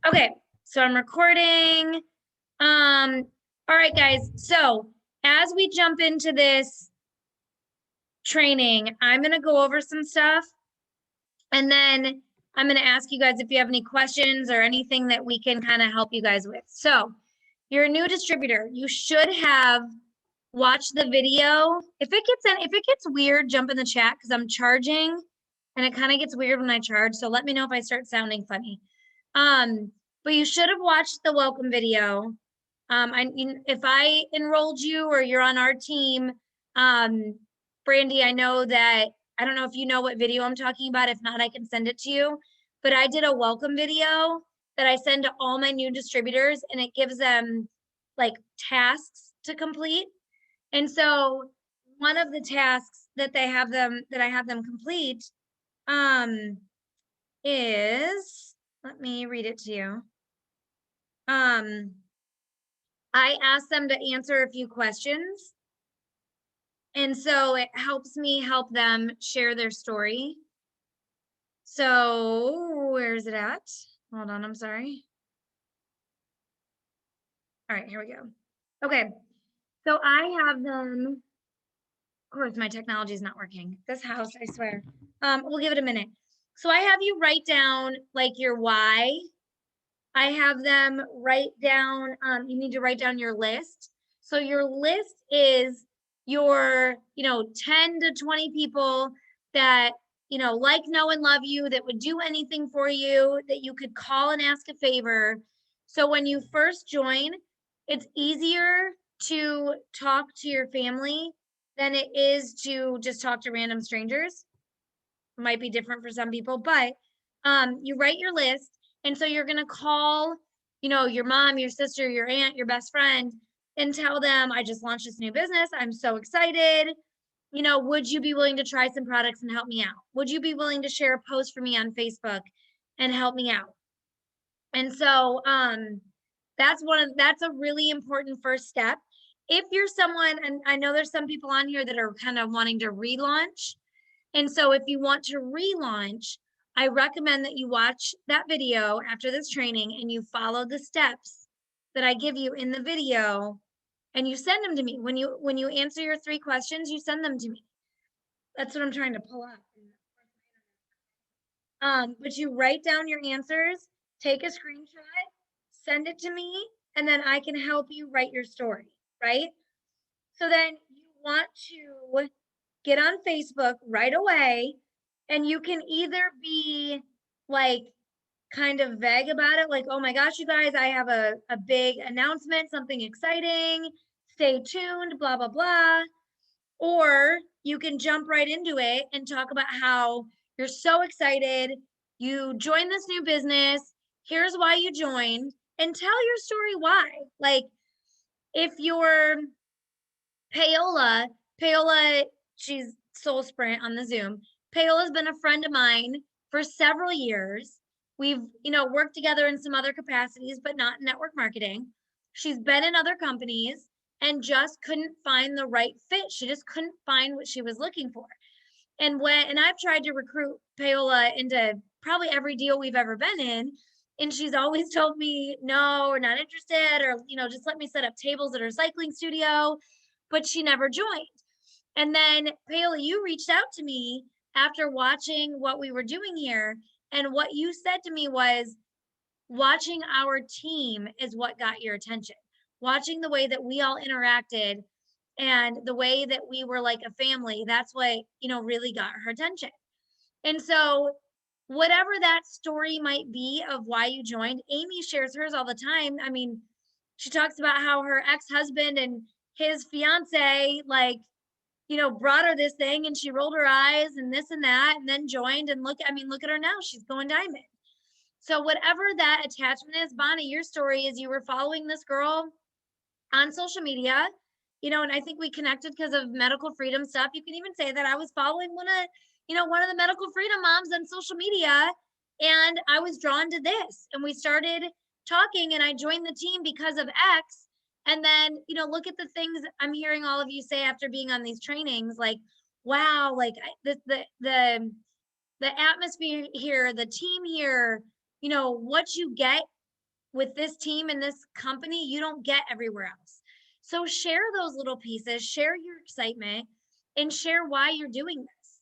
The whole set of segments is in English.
Okay, so I'm recording. All right, guys. So as we jump into this training, I'm gonna go over some stuff and then I'm gonna ask you guys if you have any questions or anything that we can kind of help you guys with. So you're a new distributor. You should have watched the video. If it gets weird, jump in the chat because I'm charging and it kind of gets weird when I charge. So let me know if I start sounding funny. But you should have watched the welcome video. If I enrolled you or you're on our team, Brandy, I know that I don't know if you know what video I'm talking about. If not, I can send it to you. But I did a welcome video that I send to all my new distributors, and it gives them like tasks to complete. And so one of the tasks that I have them complete is, let me read it to you. I asked them to answer a few questions. And so it helps me help them share their story. So where is it at? Hold on, I'm sorry. All right, here we go. Okay, so I have them, of course, my technology is not working. This house, I swear. We'll give it a minute. So I have you write down like your why. I have them write down, you need to write down your list. So your list is your, 10 to 20 people that, like, know, and love you, that would do anything for you, that you could call and ask a favor. So when you first join, it's easier to talk to your family than it is to just talk to random strangers. It might be different for some people, but you write your list. And so you're going to call, your mom, your sister, your aunt, your best friend, and tell them, I just launched this new business. I'm so excited. Would you be willing to try some products and help me out? Would you be willing to share a post for me on Facebook and help me out? And so that's a really important first step. If you're someone, and I know there's some people on here that are kind of wanting to relaunch. And so if you want to relaunch, I recommend that you watch that video after this training and you follow the steps that I give you in the video and you send them to me. When you answer your 3 questions, you send them to me. That's what I'm trying to pull up. But you write down your answers, take a screenshot, send it to me, and then I can help you write your story, right? So then you want to get on Facebook right away, and you can either be like kind of vague about it, like, oh my gosh, you guys, I have a big announcement, something exciting, stay tuned, blah, blah, blah. Or you can jump right into it and talk about how you're so excited, you joined this new business, here's why you joined, and tell your story why. Like, if you're Paola, she's Soul Sprint on the Zoom. Paola's been a friend of mine for several years. We've, worked together in some other capacities, but not in network marketing. She's been in other companies and just couldn't find the right fit. She just couldn't find what she was looking for. And I've tried to recruit Paola into probably every deal we've ever been in. And she's always told me, no, we're not interested, or, just let me set up tables at her cycling studio. But she never joined. And then, Paola, you reached out to me after watching what we were doing here. And what you said to me was, watching our team is what got your attention. Watching the way that we all interacted and the way that we were like a family, that's what, really got her attention. And so, whatever that story might be of why you joined, Amy shares hers all the time. I mean, she talks about how her ex-husband and his fiance, like, brought her this thing and she rolled her eyes and this and that and then joined, and look at her now. She's going diamond. So whatever that attachment is, Bonnie, your story is you were following this girl on social media, and I think we connected because of medical freedom stuff. You can even say that I was following one of the medical freedom moms on social media, and I was drawn to this, and we started talking, and I joined the team because of X. And then, look at the things I'm hearing all of you say after being on these trainings, like, wow, like the atmosphere here, the team here, what you get with this team and this company you don't get everywhere else. So share those little pieces, share your excitement, and share why you're doing this.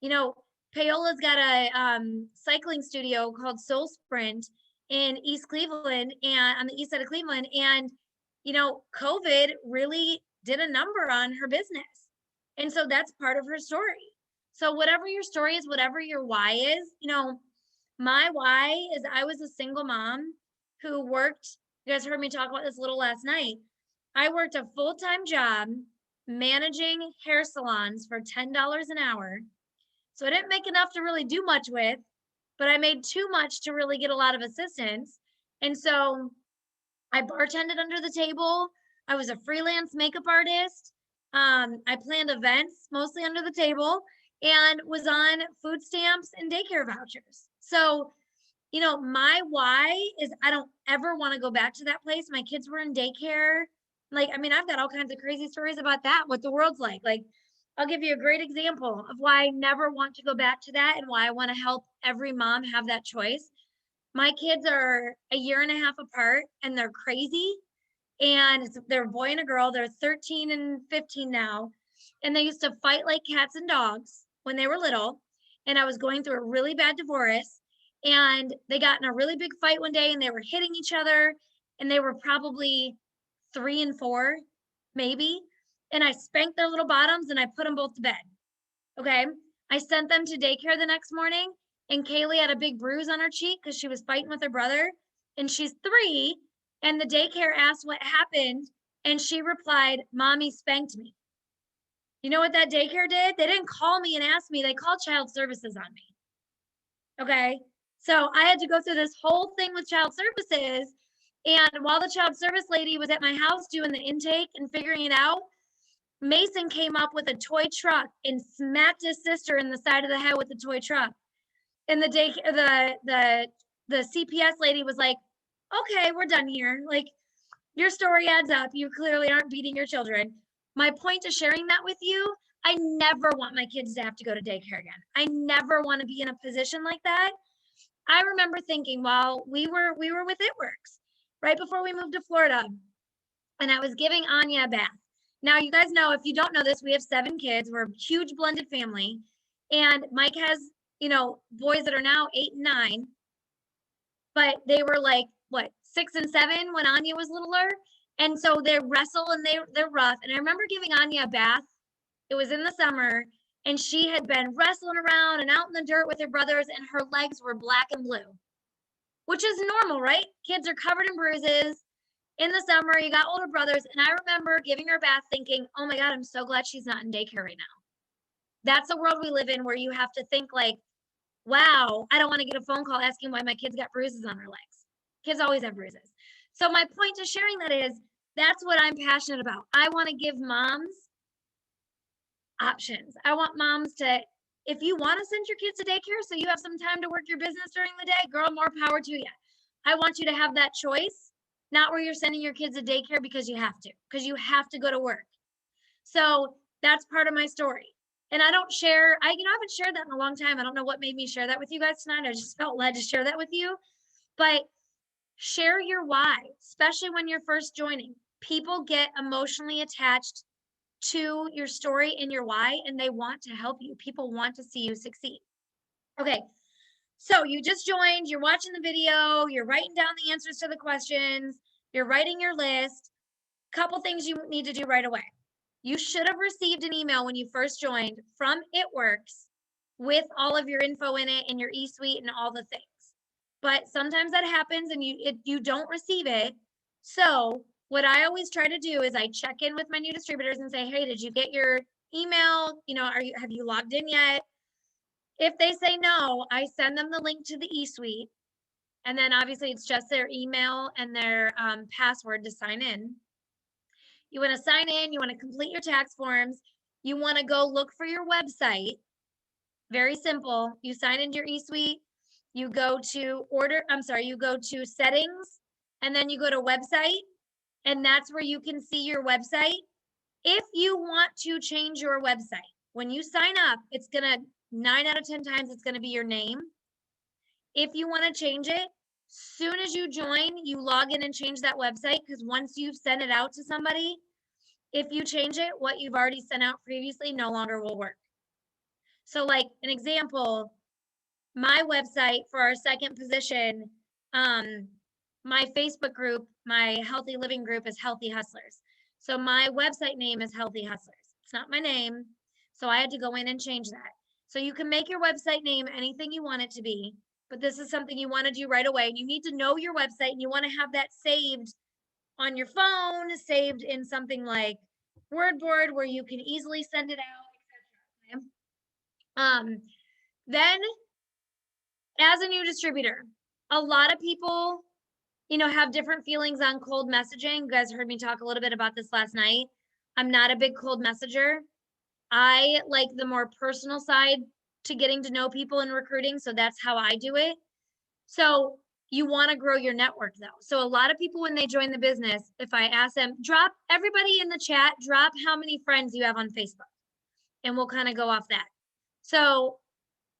You know, Paola's got a cycling studio called Soul Sprint in East Cleveland and on the east side of Cleveland. And, you know, COVID really did a number on her business. And so that's part of her story. So whatever your story is, whatever your why is, you know, my why is I was a single mom who worked, you guys heard me talk about this a little last night. I worked a full-time job managing hair salons for $10 an hour. So I didn't make enough to really do much with, but I made too much to really get a lot of assistance. And so I bartended under the table. I was a freelance makeup artist. I planned events mostly under the table and was on food stamps and daycare vouchers. So, you know, my why is I don't ever want to go back to that place. My kids were in daycare. Like, I mean, I've got all kinds of crazy stories about that, what the world's like. Like, I'll give you a great example of why I never want to go back to that and why I want to help every mom have that choice. My kids are a year and a half apart and they're crazy. And they're a boy and a girl. They're 13 and 15 now. And they used to fight like cats and dogs when they were little. And I was going through a really bad divorce. And they got in a really big fight one day and they were hitting each other. And they were probably 3 and 4, maybe. And I spanked their little bottoms and I put them both to bed. Okay. I sent them to daycare the next morning. And Kaylee had a big bruise on her cheek because she was fighting with her brother. And she's 3. And the daycare asked what happened. And she replied, Mommy spanked me. You know what that daycare did? They didn't call me and ask me. They called child services on me. Okay. So I had to go through this whole thing with child services. And while the child service lady was at my house doing the intake and figuring it out, Mason came up with a toy truck and smacked his sister in the side of the head with the toy truck. And the CPS lady was like, okay, we're done here. Like, your story adds up. You clearly aren't beating your children. My point to sharing that with you, I never want my kids to have to go to daycare again. I never want to be in a position like that. I remember thinking while we were with It Works, right before we moved to Florida, and I was giving Anya a bath. Now, you guys know, if you don't know this, we have 7 kids. We're a huge blended family. And Mike has, you know, boys that are now 8 and 9, but they were like, what, 6 and 7 when Anya was littler. And so they wrestle and they're rough. And I remember giving Anya a bath. It was in the summer and she had been wrestling around and out in the dirt with her brothers and her legs were black and blue, which is normal, right? Kids are covered in bruises. In the summer, you got older brothers. And I remember giving her a bath thinking, oh my God, I'm so glad she's not in daycare right now. That's the world we live in where you have to think like, wow, I don't want to get a phone call asking why my kids got bruises on their legs. Kids always have bruises. So my point to sharing that is that's what I'm passionate about. I want to give moms options. I want moms to, if you want to send your kids to daycare so you have some time to work your business during the day, girl, more power to you. I want you to have that choice, not where you're sending your kids to daycare because you have to go to work. So that's part of my story. And I don't share, I haven't shared that in a long time. I don't know what made me share that with you guys tonight. I just felt led to share that with you. But share your why, especially when you're first joining. People get emotionally attached to your story and your why, and they want to help you. People want to see you succeed. Okay, so you just joined, you're watching the video, you're writing down the answers to the questions, you're writing your list. Couple things you need to do right away. You should have received an email when you first joined from It Works with all of your info in it and your eSuite and all the things. But sometimes that happens and you don't receive it. So what I always try to do is I check in with my new distributors and say, hey, did you get your email? You know, have you logged in yet? If they say no, I send them the link to the eSuite. And then obviously it's just their email and their password to sign in. You want to sign in, you want to complete your tax forms, you want to go look for your website. Very simple. You sign into your eSuite, you go to you go to settings, and then you go to website, and that's where you can see your website. If you want to change your website, when you sign up, it's going to 9 out of 10 times, it's going to be your name. If you want to change it, Soon as you join, you log in and change that website, because once you've sent it out to somebody, if you change it, what you've already sent out previously no longer will work. So like an example, my website for our second position, my Facebook group, my healthy living group is Healthy Hustlers. So my website name is Healthy Hustlers. It's not my name. So I had to go in and change that. So you can make your website name anything you want it to be, but this is something you want to do right away. You need to know your website and you want to have that saved on your phone, saved in something like WordBoard where you can easily send it out, etc. Then as a new distributor, a lot of people, have different feelings on cold messaging. You guys heard me talk a little bit about this last night. I'm not a big cold messenger. I like the more personal side to getting to know people in recruiting. So that's how I do it. So you want to grow your network though. So a lot of people, when they join the business, if I ask them, drop everybody in the chat, drop how many friends you have on Facebook, and we'll kind of go off that. So,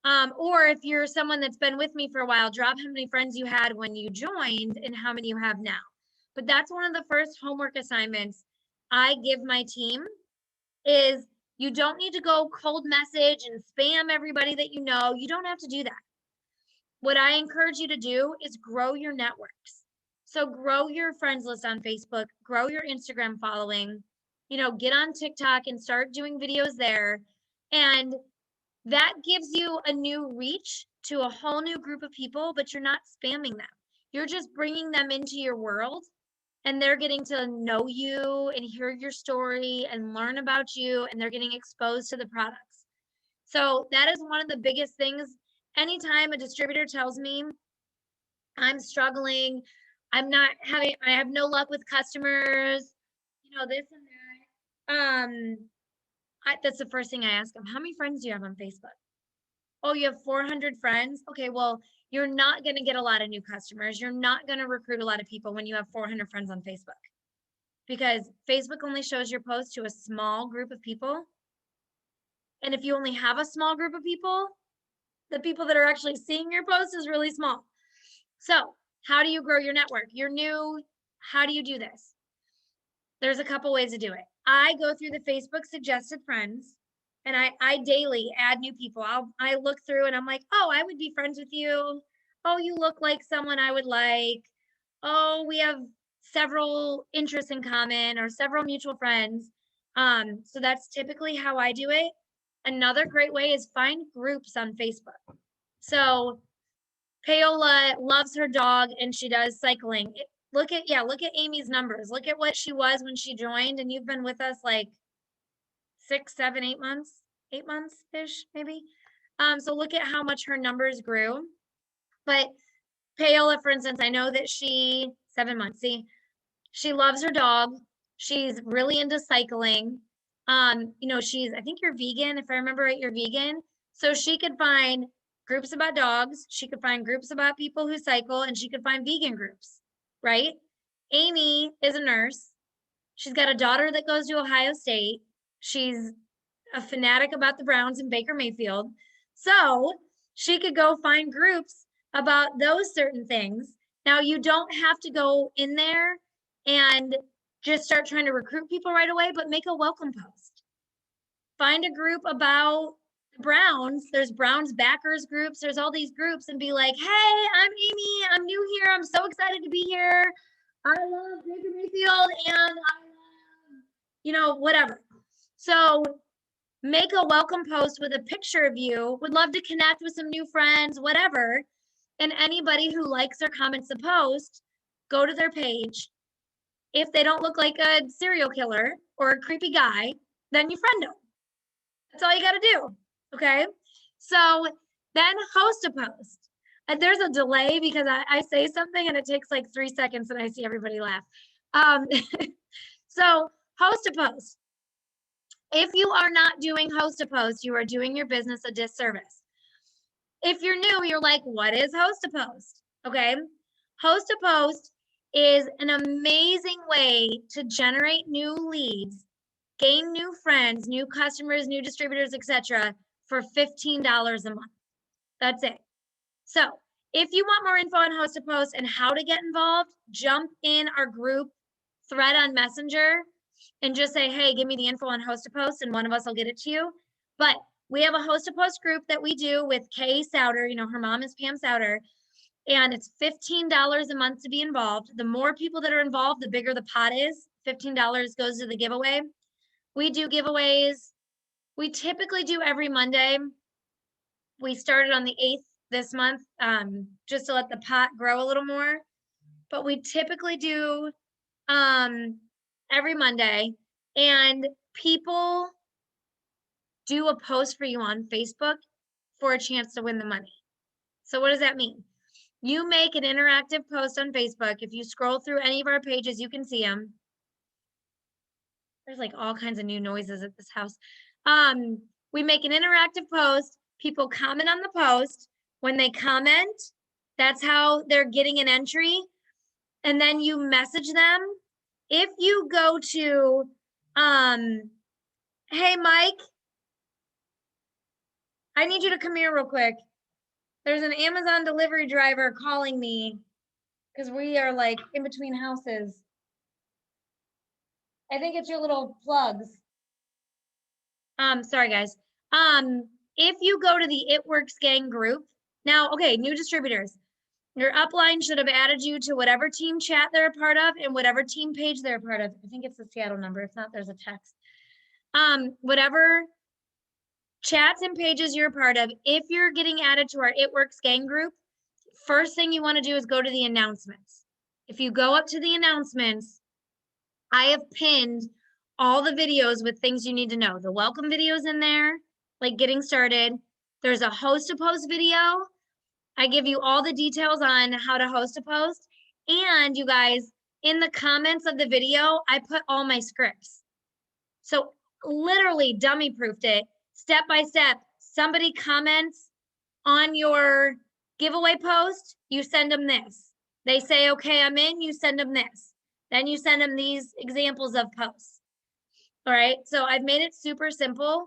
or if you're someone that's been with me for a while, drop how many friends you had when you joined and how many you have now. But that's one of the first homework assignments I give my team is you don't need to go cold message and spam everybody that you know. You don't have to do that. What I encourage you to do is grow your networks. So grow your friends list on Facebook, grow your Instagram following, get on TikTok and start doing videos there. And that gives you a new reach to a whole new group of people, but you're not spamming them. You're just bringing them into your world and they're getting to know you and hear your story and learn about you, and they're getting exposed to the products. So that is one of the biggest things. Anytime a distributor tells me I'm struggling, I have no luck with customers, this and that. That's the first thing I ask them. How many friends do you have on Facebook? Oh, you have 400 friends? Okay, well, you're not going to get a lot of new customers. You're not going to recruit a lot of people when you have 400 friends on Facebook, because Facebook only shows your post to a small group of people. And if you only have a small group of people, the people that are actually seeing your post is really small. So how do you grow your network? You're new. How do you do this? There's a couple ways to do it. I go through the Facebook suggested friends and I daily add new people. I look through and I'm like, oh, I would be friends with you. Oh, you look like someone I would like. Oh, we have several interests in common or several mutual friends. So that's typically how I do it. Another great way is find groups on Facebook. So Paola loves her dog and she does cycling. Look at Amy's numbers. Look at what she was when she joined, and you've been with us like 6, 7, 8 months-ish, maybe. So look at how much her numbers grew. But Paola, for instance, I know that 7 months, see, she loves her dog. She's really into cycling. I think you're vegan. If I remember right, you're vegan. So she could find groups about dogs. She could find groups about people who cycle, and she could find vegan groups, right? Amy is a nurse. She's got a daughter that goes to Ohio State. She's a fanatic about the Browns and Baker Mayfield. So she could go find groups about those certain things. Now, you don't have to go in there and just start trying to recruit people right away, but make a welcome post. Find a group about Browns. There's Browns backers groups. There's all these groups, and be like, hey, I'm Amy. I'm new here. I'm so excited to be here. I love Baker Mayfield and I love, whatever. So make a welcome post with a picture of you. Would love to connect with some new friends, whatever. And anybody who likes or comments the post, go to their page. If they don't look like a serial killer or a creepy guy, then you friend them. That's all you got to do. Okay. So then host a post. And there's a delay because I say something and it takes like 3 seconds and I see everybody laugh. So host a post. If you are not doing host a post, you are doing your business a disservice. If you're new, you're like, what is host a post? Okay. Host a post is an amazing way to generate new leads, gain new friends, new customers, new distributors, etc., for $15 a month. That's it. So If you want more info on Host a Post and how to get involved, jump in our group thread on Messenger and just say, hey, give me the info on Host a Post, and one of us will get it to you. But we have a Host a Post group that we do with Kay Souter. You know, her mom is Pam Souter. And it's $15 a month to be involved. The more people that are involved, the bigger the pot is. $15 goes to the giveaway. We do giveaways. We typically do every Monday. We started on the 8th this month, just to let the pot grow a little more. But we typically do every Monday, and people do a post for you on Facebook for a chance to win the money. So what does that mean? You make an interactive post on Facebook. If you scroll through any of our pages, you can see them. There's like all kinds of new noises at this house. We make an interactive post. People comment on the post. When they comment, that's how they're getting an entry. And then you message them. If you go to, hey, Mike, I need you to come here real quick. There's an Amazon delivery driver calling me because we are like in between houses. I think it's your little plugs. Sorry guys. If you go to the It Works Gang group, now, okay, new distributors, your upline should have added you to whatever team chat they're a part of and whatever team page they're a part of. I think it's the Seattle number. If not, there's a text. Whatever chats and pages you're a part of, if you're getting added to our It Works Gang group, first thing you want to do is go to the announcements. If you go up to the announcements, I have pinned all the videos with things you need to know. The welcome videos in there, like getting started. There's a host a post video. I give you all the details on how to host a post. And you guys, in the comments of the video, I put all my scripts. So literally dummy proofed it step by step. Somebody comments on your giveaway post, you send them this. They say, okay, I'm in, you send them this. Then you send them these examples of posts. All right, so I've made it super simple.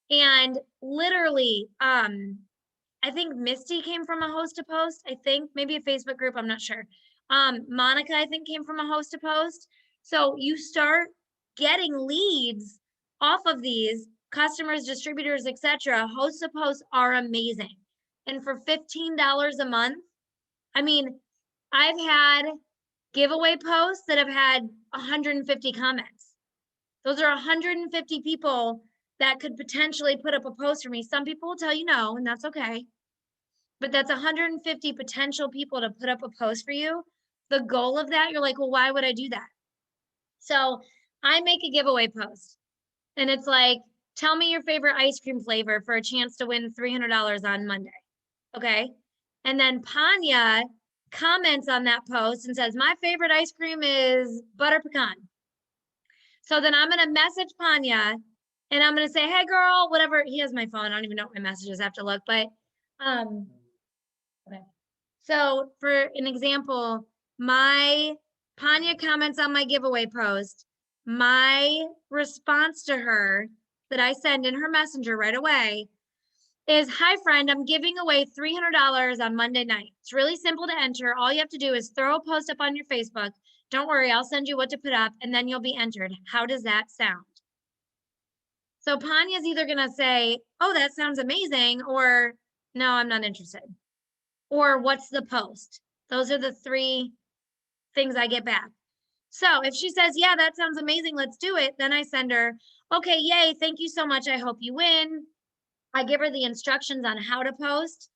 And literally, I think Misty came from a host a post. I think maybe a Facebook group, I'm not sure. Monica, I think, came from a host a post. So you start getting leads off of these customers, distributors, etc. Host a post are amazing. And for $15 a month, I mean, I've had giveaway posts that have had 150 comments. Those are 150 people that could potentially put up a post for me. Some people will tell you no, and that's okay. But that's 150 potential people to put up a post for you. The goal of that, you're like, well, why would I do that? So I make a giveaway post, and it's like, tell me your favorite ice cream flavor for a chance to win $300 on Monday. Okay. And then Panya comments on that post and says, my favorite ice cream is butter pecan. So then I'm going to message Panya and I'm going to say, hey girl, whatever. He has my phone. I don't even know what my messages have to look, but, okay. So for an example, my Panya comments on my giveaway post, my response to her that I send in her messenger right away is, hi friend, I'm giving away $300 on Monday night. It's really simple to enter. All you have to do is throw a post up on your Facebook. Don't worry, I'll send you what to put up and then you'll be entered. How does that sound? So Panya's either gonna say, oh, that sounds amazing, or no, I'm not interested. Or what's the post? Those are the three things I get back. So if she says, yeah, that sounds amazing, let's do it, then I send her, okay, yay, thank you so much, I hope you win. I give her the instructions on how to post,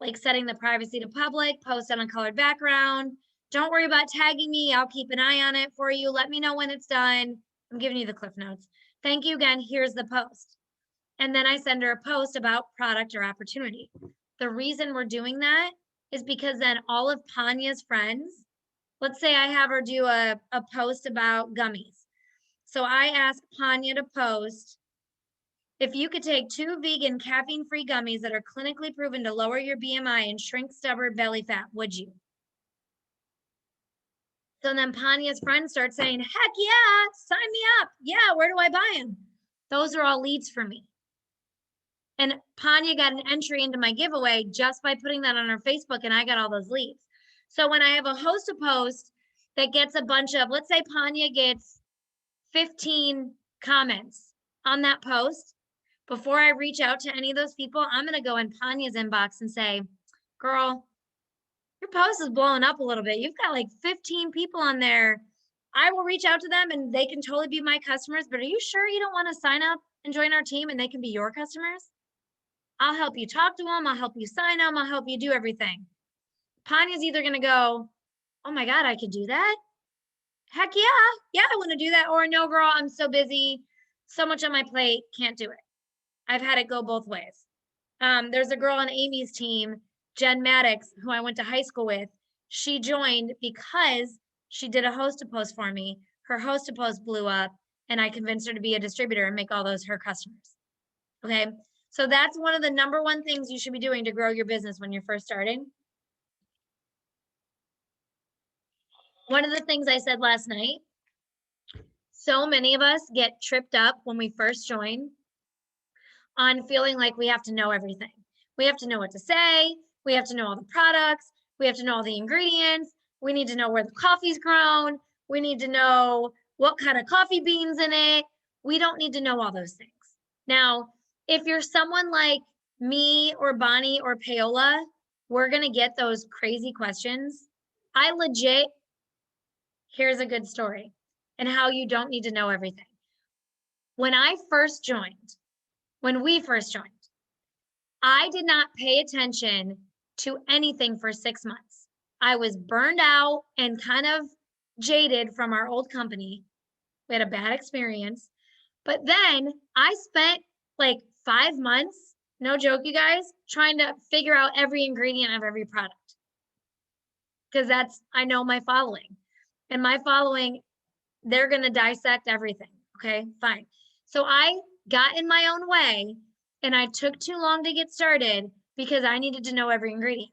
like setting the privacy to public, post on a colored background. Don't worry about tagging me. I'll keep an eye on it for you. Let me know when it's done. I'm giving you the cliff notes. Thank you again. Here's the post. And then I send her a post about product or opportunity. The reason we're doing that is because then all of Panya's friends, let's say I have her do a post about gummies. So I ask Panya to post, if you could take 2 vegan caffeine-free gummies that are clinically proven to lower your BMI and shrink stubborn belly fat, would you? So then Panya's friends start saying, heck yeah, sign me up. Yeah, where do I buy them? Those are all leads for me. And Panya got an entry into my giveaway just by putting that on her Facebook, and I got all those leads. So when I have a host a post that gets a bunch of, let's say Panya gets 15 comments on that post, before I reach out to any of those people, I'm going to go in Panya's inbox and say, girl, your post is blowing up a little bit. You've got like 15 people on there. I will reach out to them and they can totally be my customers, but are you sure you don't want to sign up and join our team and they can be your customers? I'll help you talk to them. I'll help you sign them. I'll help you do everything. Panya's either going to go, oh my God, I could do that. Heck yeah. Yeah, I want to do that. Or no, girl, I'm so busy. So much on my plate. Can't do it. I've had it go both ways. There's a girl on Amy's team, Jen Maddox, who I went to high school with. She joined because she did a host-a-post for me. Her host-a-post blew up, and I convinced her to be a distributor and make all those her customers. Okay, so that's one of the number one things you should be doing to grow your business when you're first starting. One of the things I said last night, so many of us get tripped up when we first join on feeling like we have to know everything. We have to know what to say. We have to know all the products. We have to know all the ingredients. We need to know where the coffee's grown. We need to know what kind of coffee beans in it. We don't need to know all those things. Now, if you're someone like me or Bonnie or Paola, we're going to get those crazy questions. I legit, here's a good story and how you don't need to know everything. When I first joined, when we first joined, I did not pay attention to anything for 6 months. I was burned out and kind of jaded from our old company. We had a bad experience. But then I spent like 5 months, no joke, you guys, trying to figure out every ingredient of every product. Because I know my following. And my following, they're going to dissect everything. Okay, fine. So I got in my own way and I took too long to get started because I needed to know every ingredient.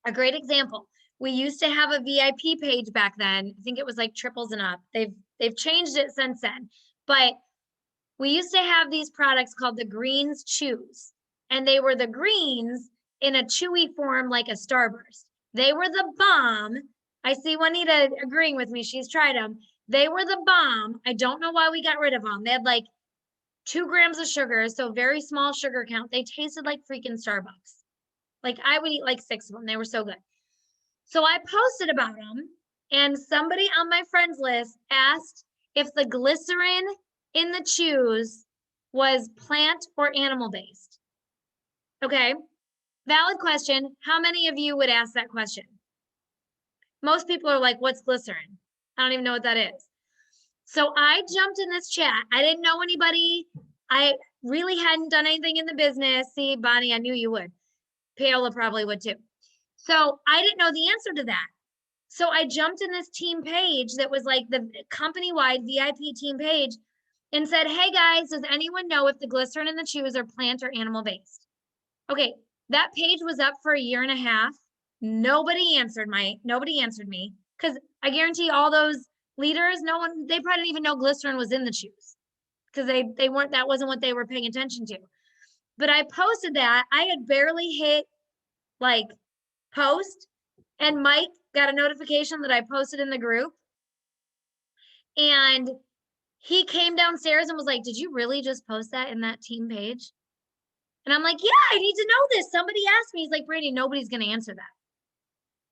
A great example, we used to have a VIP page back then. I think it was like triples and up. They've changed it since then. But we used to have these products called the Greens Chews. And they were the greens in a chewy form like a Starburst. They were the bomb. I see Juanita agreeing with me. She's tried them. They were the bomb. I don't know why we got rid of them. They had like 2 grams of sugar, so very small sugar count. They tasted like freaking Starbucks. Like I would eat like 6 of them. They were so good. So I posted about them, and somebody on my friends list asked if the glycerin in the chews was plant or animal based. Okay, valid question. How many of you would ask that question? Most people are like, what's glycerin? I don't even know what that is. So I jumped in this chat. I didn't know anybody. I really hadn't done anything in the business. See, Bonnie, I knew you would. Paola probably would too. So I didn't know the answer to that. So I jumped in this team page that was like the company-wide VIP team page and said, hey guys, does anyone know if the glycerin in the chews are plant or animal based? Okay, that page was up for 1.5 years. Nobody answered me because I guarantee all those leaders, they probably didn't even know glycerin was in the chews because that wasn't what they were paying attention to. But I posted that. I had barely hit like post, and Mike got a notification that I posted in the group. And he came downstairs and was like, did you really just post that in that team page? And I'm like, yeah, I need to know this. Somebody asked me. He's like, Brandy, nobody's going to answer that.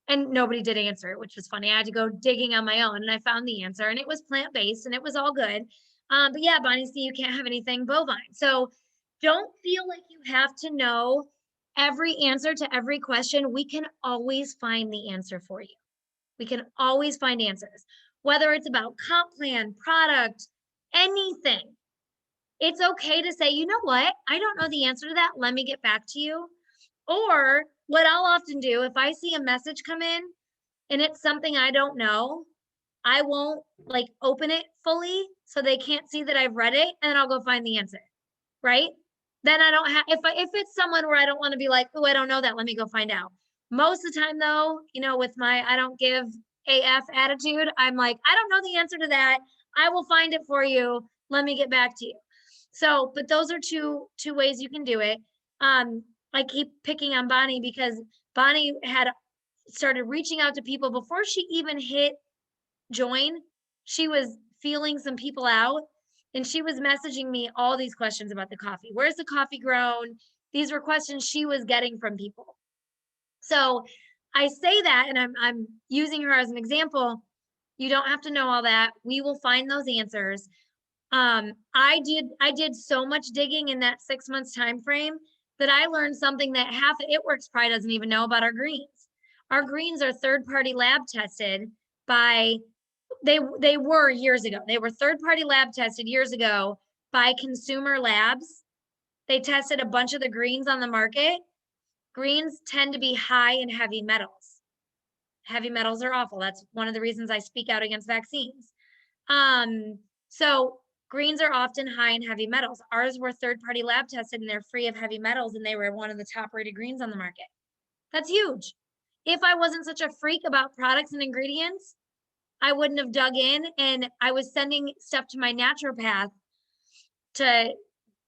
And nobody did answer it, which was funny. I had to go digging on my own and I found the answer, and it was plant-based and it was all good. But yeah, Bonnie, see, you can't have anything bovine. So don't feel like you have to know every answer to every question. We can always find the answer for you. We can always find answers, whether it's about comp plan, product, anything. It's okay to say, you know what? I don't know the answer to that. Let me get back to you. Or what I'll often do, if I see a message come in and it's something I don't know, I won't like open it fully so they can't see that I've read it, and then I'll go find the answer, right? Then I don't have, if it's someone where I don't want to be like, oh, I don't know that, let me go find out. Most of the time though, with my I don't give AF attitude, I'm like, I don't know the answer to that. I will find it for you. Let me get back to you. So, but those are two ways you can do it. I keep picking on Bonnie because Bonnie had started reaching out to people before she even hit join. She was feeling some people out and she was messaging me all these questions about the coffee. Where's the coffee grown? These were questions she was getting from people. So I say that, and I'm using her as an example. You don't have to know all that. We will find those answers. I did so much digging in that 6 months time frame that I learned something that half of It Works probably doesn't even know about our greens. Our greens are third-party lab tested by they were years ago. They were third-party lab tested years ago by consumer labs. They tested a bunch of the greens on the market. Greens tend to be high in heavy metals. Heavy metals are awful. That's one of the reasons I speak out against vaccines. So greens are often high in heavy metals. Ours were third-party lab tested and they're free of heavy metals, and they were one of the top rated greens on the market. That's huge. If I wasn't such a freak about products and ingredients, I wouldn't have dug in, and I was sending stuff to my naturopath to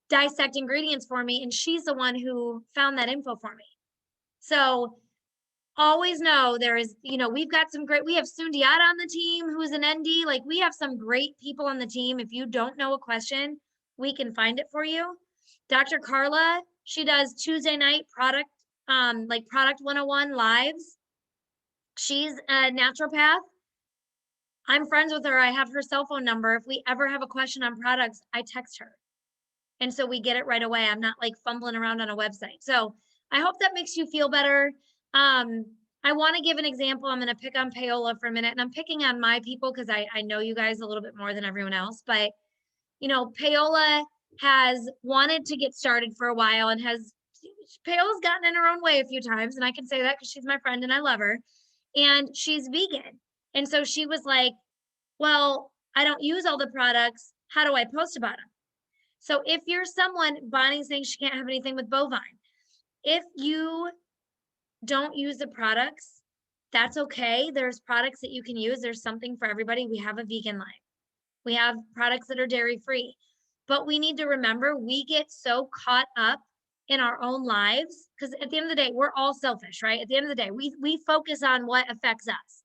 dissect ingredients for me, and she's the one who found that info for me. So always know there is, we've got some great, we have Sundiata on the team who's an ND. Like, we have some great people on the team. If you don't know a question, we can find it for you. Dr. Carla, she does Tuesday night product 101 lives. She's a naturopath. I'm friends with her. I have her cell phone number. If we ever have a question on products, I text her. And so we get it right away. I'm not like fumbling around on a website. So I hope that makes you feel better. I want to give an example. I'm going to pick on Paola for a minute, and I'm picking on my people because I know you guys a little bit more than everyone else. But, Paola has wanted to get started for a while and Paola's gotten in her own way a few times. And I can say that because she's my friend and I love her. And she's vegan. And so she was like, well, I don't use all the products. How do I post about them? So if you're someone, Bonnie's saying she can't have anything with bovine. If you don't use the products, that's okay. There's products that you can use. There's something for everybody. We have a vegan line. We have products that are dairy free. But we need to remember, we get so caught up in our own lives, because at the end of the day, we're all selfish, right? At the end of the day, we focus on what affects us.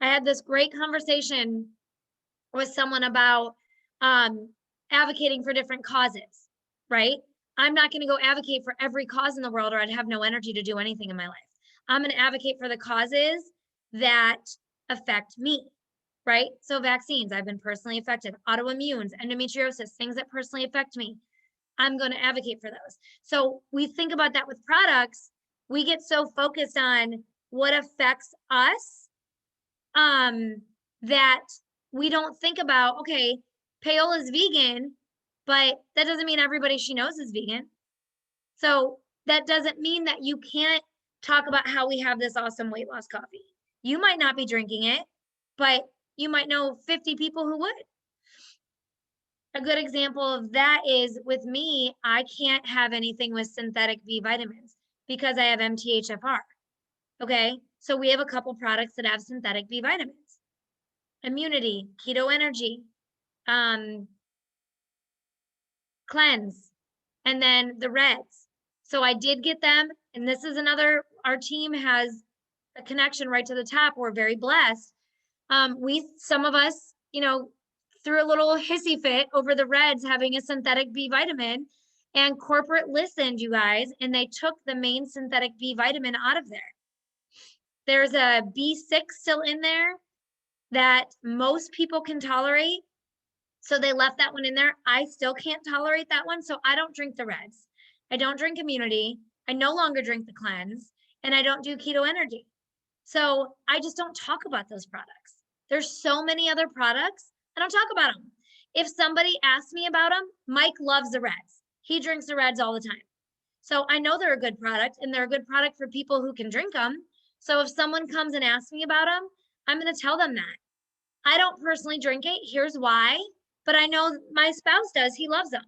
I had this great conversation with someone about advocating for different causes, right? I'm not going to go advocate for every cause in the world, or I'd have no energy to do anything in my life. I'm going to advocate for the causes that affect me, right? So vaccines, I've been personally affected. Autoimmunes, endometriosis, things that personally affect me. I'm going to advocate for those. So we think about that with products. We get so focused on what affects us that we don't think about, okay, Paola's vegan, but that doesn't mean everybody she knows is vegan. So that doesn't mean that you can't talk about how we have this awesome weight loss coffee. You might not be drinking it, but you might know 50 people who would. A good example of that is with me, I can't have anything with synthetic B vitamins because I have MTHFR. Okay, so we have a couple products that have synthetic B vitamins. Immunity, Keto Energy, Cleanse, and then the Reds. So I did get them, and this is another, our team has a connection right to the top. We're very blessed. Some of us, threw a little hissy fit over the Reds having a synthetic B vitamin, and corporate listened, you guys, and they took the main synthetic B vitamin out of there. There's a B6 still in there that most people can tolerate. So they left that one in there. I still can't tolerate that one. So I don't drink the Reds. I don't drink Immunity. I no longer drink the Cleanse, and I don't do Keto Energy. So I just don't talk about those products. There's so many other products. I don't talk about them. If somebody asks me about them, Mike loves the Reds. He drinks the Reds all the time. So I know they're a good product, and they're a good product for people who can drink them. So if someone comes and asks me about them, I'm going to tell them that. I don't personally drink it. Here's why. But I know my spouse does. He loves them.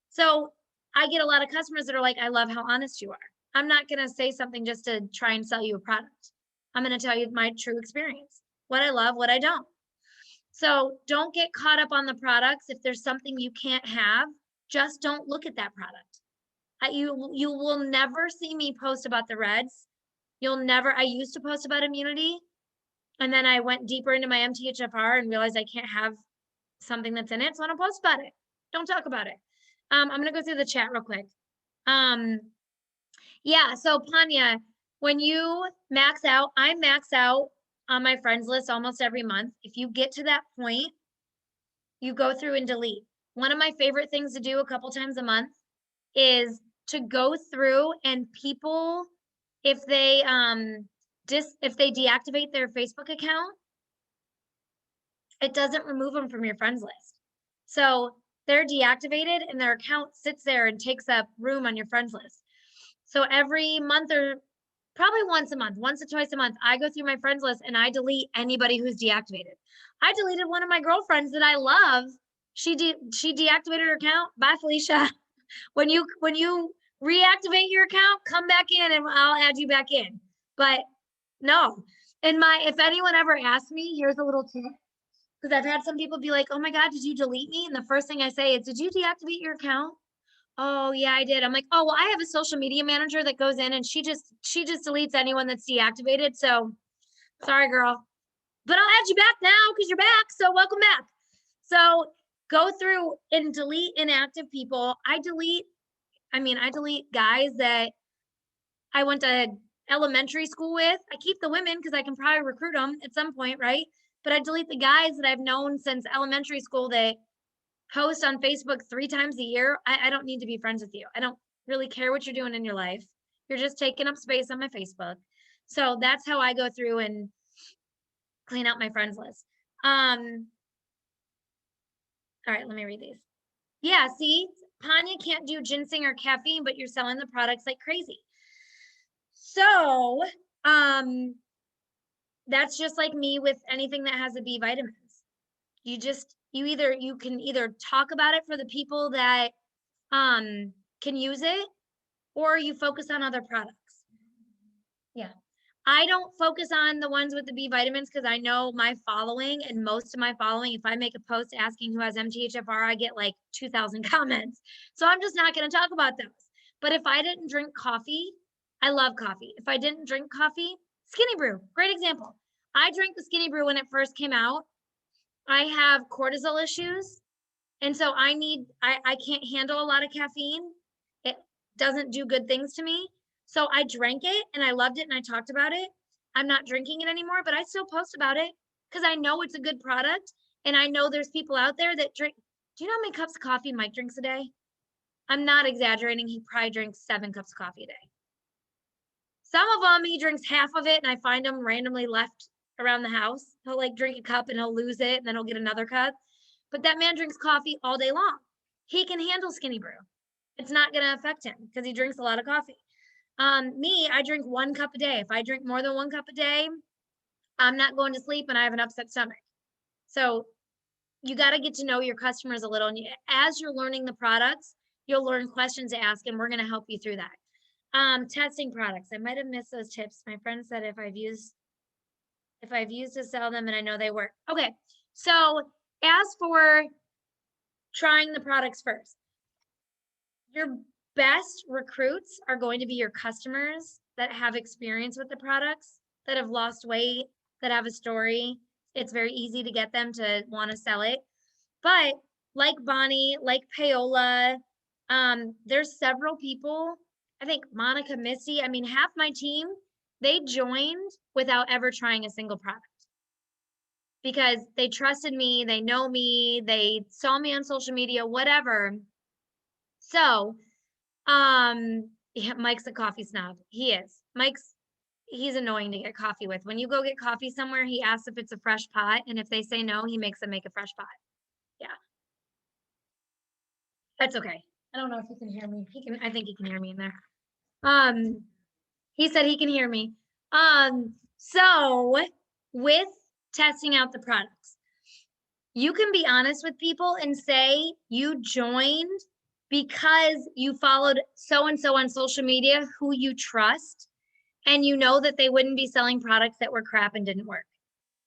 So I get a lot of customers that are like, I love how honest you are. I'm not going to say something just to try and sell you a product. I'm going to tell you my true experience, what I love, what I don't. So don't get caught up on the products. If there's something you can't have, just don't look at that product. You will never see me post about the reds. I used to post about immunity, and then I went deeper into my MTHFR and realized I can't have something that's in it, so I don't post about it. Don't talk about it. I'm gonna go through the chat real quick. Yeah, so Panya, when you max out, I max out on my friends list almost every month. If you get to that point, you go through and delete. One of my favorite things to do a couple times a month is to go through and people, if they deactivate their Facebook account, it doesn't remove them from your friends list. So they're deactivated and their account sits there and takes up room on your friends list. So every month, or probably once a month, once or twice a month, I go through my friends list and I delete anybody who's deactivated. I deleted one of my girlfriends that I love. She deactivated her account. Bye, Felicia. When you reactivate your account, come back in and I'll add you back in. But no. If anyone ever asks me, here's a little tip. Because I've had some people be like, oh my God, did you delete me? And the first thing I say is, did you deactivate your account? Oh yeah, I did. I'm like, oh, well, I have a social media manager that goes in and she just deletes anyone that's deactivated. So sorry, girl, but I'll add you back now because you're back. So welcome back. So go through and delete inactive people. I delete guys that I went to elementary school with. I keep the women because I can probably recruit them at some point, right? But I delete the guys that I've known since elementary school that post on Facebook 3 times a year. I don't need to be friends with you. I don't really care what you're doing in your life. You're just taking up space on my Facebook. So that's how I go through and clean out my friends list. All right, let me read these. Yeah, see, Panya can't do ginseng or caffeine, but you're selling the products like crazy. So, that's just like me with anything that has the B vitamins. You can either talk about it for the people that can use it, or you focus on other products. Yeah. I don't focus on the ones with the B vitamins because I know my following, and most of my following, if I make a post asking who has MTHFR, I get like 2,000 comments. So I'm just not going to talk about those. But if I didn't drink coffee, I love coffee. If I didn't drink coffee, Skinny Brew, great example. I drank the Skinny Brew when it first came out. I have cortisol issues. And so I can't handle a lot of caffeine. It doesn't do good things to me. So I drank it and I loved it and I talked about it. I'm not drinking it anymore, but I still post about it because I know it's a good product. And I know there's people out there that drink. Do you know how many cups of coffee Mike drinks a day? I'm not exaggerating. He probably drinks 7 cups of coffee a day. Some of them, he drinks half of it and I find them randomly left around the house. He'll like drink a cup and he'll lose it and then he'll get another cup. But that man drinks coffee all day long. He can handle Skinny Brew. It's not going to affect him because he drinks a lot of coffee. Me, I drink 1 cup a day. If I drink more than 1 cup a day, I'm not going to sleep and I have an upset stomach. So you got to get to know your customers a little. And as you're learning the products, you'll learn questions to ask, and we're going to help you through that. Testing products. I might have missed those tips. My friend said if I've used to sell them and I know they work. Okay. So as for trying the products first, your best recruits are going to be your customers that have experience with the products, that have lost weight, that have a story. It's very easy to get them to want to sell it. But like Bonnie, like Paola, there's several people, I think Monica, Misty, half my team, they joined without ever trying a single product because they trusted me, they know me, they saw me on social media, whatever. So, yeah, Mike's a coffee snob. He is. He's annoying to get coffee with. When you go get coffee somewhere, he asks if it's a fresh pot, and if they say no, he makes them make a fresh pot. Yeah. That's okay. I don't know if he can hear me. I think he can hear me in there. He said he can hear me. So with testing out the products, you can be honest with people and say you joined because you followed so-and-so on social media who you trust, and you know that they wouldn't be selling products that were crap and didn't work,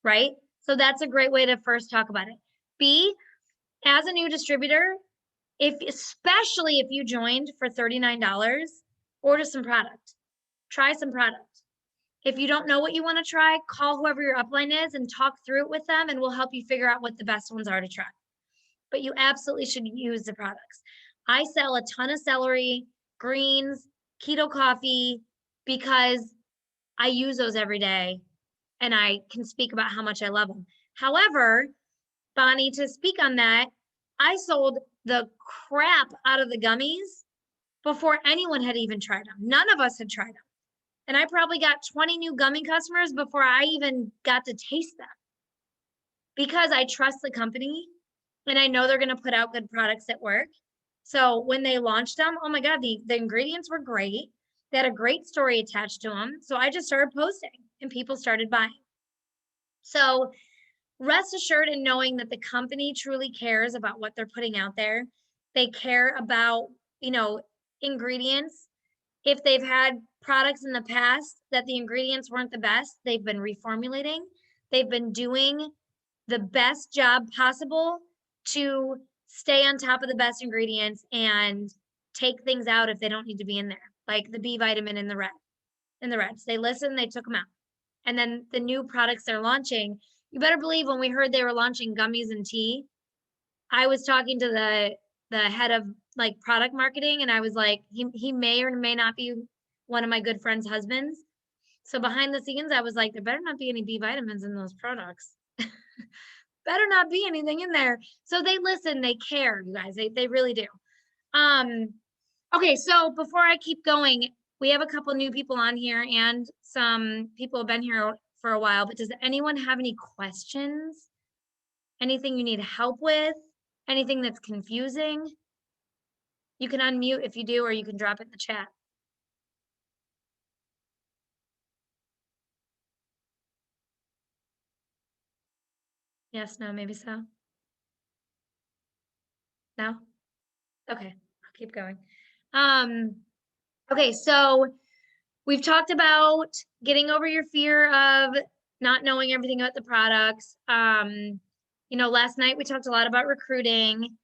right? So that's a great way to first talk about it. B, as a new distributor, especially if you joined for $39, order some product. Try some product. If you don't know what you want to try, call whoever your upline is and talk through it with them, and we'll help you figure out what the best ones are to try. But you absolutely should use the products. I sell a ton of celery, greens, keto coffee, because I use those every day and I can speak about how much I love them. However, Bonnie, to speak on that, I sold the crap out of the gummies before anyone had even tried them. None of us had tried them. And I probably got 20 new gummy customers before I even got to taste them, because I trust the company and I know they're going to put out good products that work. So when they launched them, oh my God, the ingredients were great. They had a great story attached to them. So I just started posting and people started buying. So rest assured in knowing that the company truly cares about what they're putting out there. They care about, ingredients. If they've had products in the past that the ingredients weren't the best, they've been reformulating. They've been doing the best job possible to stay on top of the best ingredients and take things out if they don't need to be in there, like the B vitamin in the reds. They listened, they took them out. And then the new products they're launching, you better believe when we heard they were launching gummies and tea, I was talking to the head of like product marketing, and I was like, he may or may not be one of my good friend's husbands. So behind the scenes, I was like, there better not be any B vitamins in those products. Better not be anything in there. So they listen, they care, you guys. They really do. Okay, so before I keep going, we have a couple new people on here and some people have been here for a while, but does anyone have any questions? Anything you need help with? Anything that's confusing? You can unmute if you do, or you can drop it in the chat. Yes, no, maybe so. No? Okay, I'll keep going. Okay, so we've talked about getting over your fear of not knowing everything about the products. Last night we talked a lot about recruiting.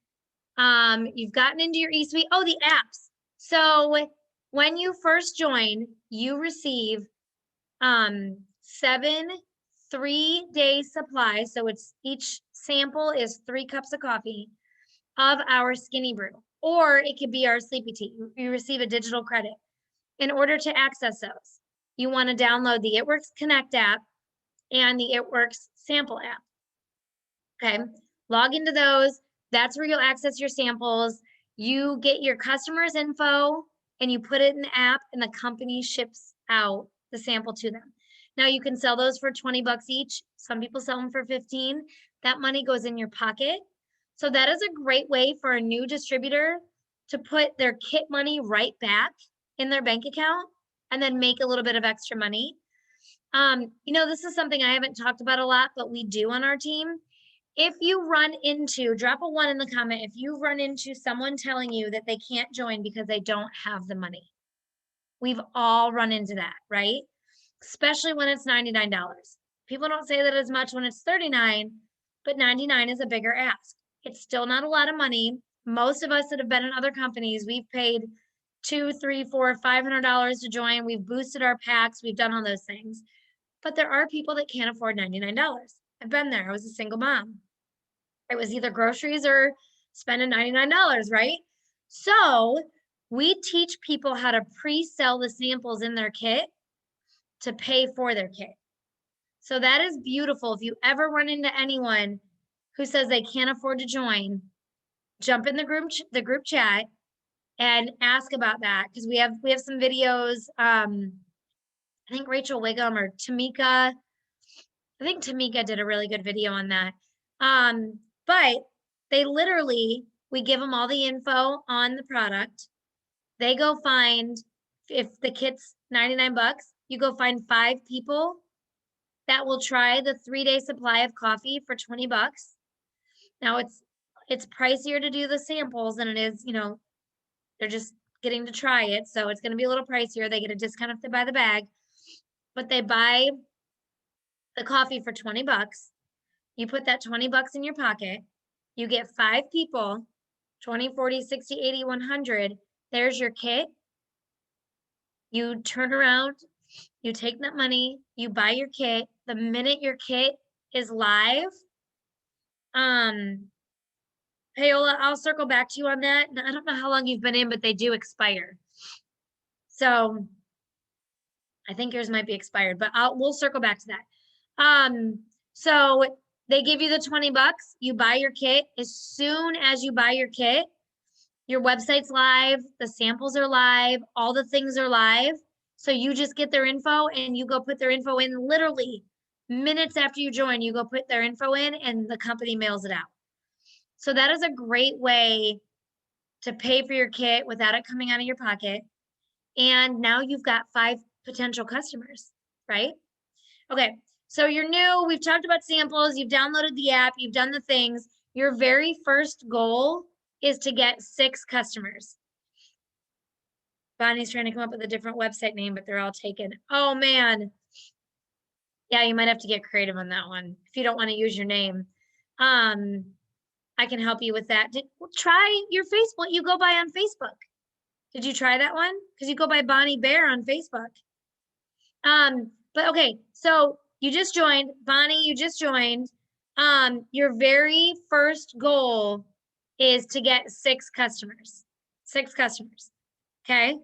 You've gotten into your eSuite. Oh, the apps. So when you first join, you receive 7 3-day supplies. So it's each sample is 3 cups of coffee of our Skinny Brew, or it could be our Sleepy Tea. You receive a digital credit. In order to access those, you want to download the It Works Connect app and the It Works sample app. Okay, log into those. That's where you'll access your samples. You get your customers' info and you put it in the app, and the company ships out the sample to them. Now you can sell those for 20 bucks each. Some people sell them for 15. That money goes in your pocket. So that is a great way for a new distributor to put their kit money right back in their bank account and then make a little bit of extra money. This is something I haven't talked about a lot, but we do on our team. If you run into, drop a 1 in the comment, if you run into someone telling you that they can't join because they don't have the money. We've all run into that, right? Especially when it's $99. People don't say that as much when it's $39, but $99 is a bigger ask. It's still not a lot of money. Most of us that have been in other companies, we've paid $200, $300, $400, $500 to join. We've boosted our packs. We've done all those things. But there are people that can't afford $99. I've been there. I was a single mom. It was either groceries or spending $99, right? So we teach people how to pre-sell the samples in their kit to pay for their kit. So that is beautiful. If you ever run into anyone who says they can't afford to join, jump in the group chat and ask about that, because we have some videos. I think Rachel Wiggum or Tamika, I think Tamika did a really good video on that. But they literally, we give them all the info on the product. They go find, if the kit's 99 bucks, you go find 5 people that will try the 3-day supply of coffee for 20 bucks. Now it's pricier to do the samples than it is, they're just getting to try it. So it's going to be a little pricier. They get a discount if they buy the bag, but they buy the coffee for 20 bucks. You put that 20 bucks in your pocket. You get 5 people, 20, 40, 60, 80, 100. There's your kit. You turn around, you take that money, you buy your kit. The minute your kit is live, Paola, I'll circle back to you on that. I don't know how long you've been in, but they do expire. So I think yours might be expired, but we'll circle back to that. So they give you the 20 bucks, you buy your kit. As soon as you buy your kit, your website's live, the samples are live, all the things are live. So you just get their info and you go put their info in literally minutes after you join, you go put their info in and the company mails it out. So that is a great way to pay for your kit without it coming out of your pocket. And now you've got 5 potential customers, right? Okay, so you're new. We've talked about samples. You've downloaded the app. You've done the things. Your very first goal is to get 6 customers. Bonnie's trying to come up with a different website name, but they're all taken. Oh, man. Yeah, you might have to get creative on that one if you don't want to use your name. I can help you with that. Try your Facebook. You go by on Facebook. Did you try that one? Because you go by Bonnie Bear on Facebook. But okay, so you just joined. Bonnie, you just joined. Your very first goal is to get 6 customers. 6 customers. Okay.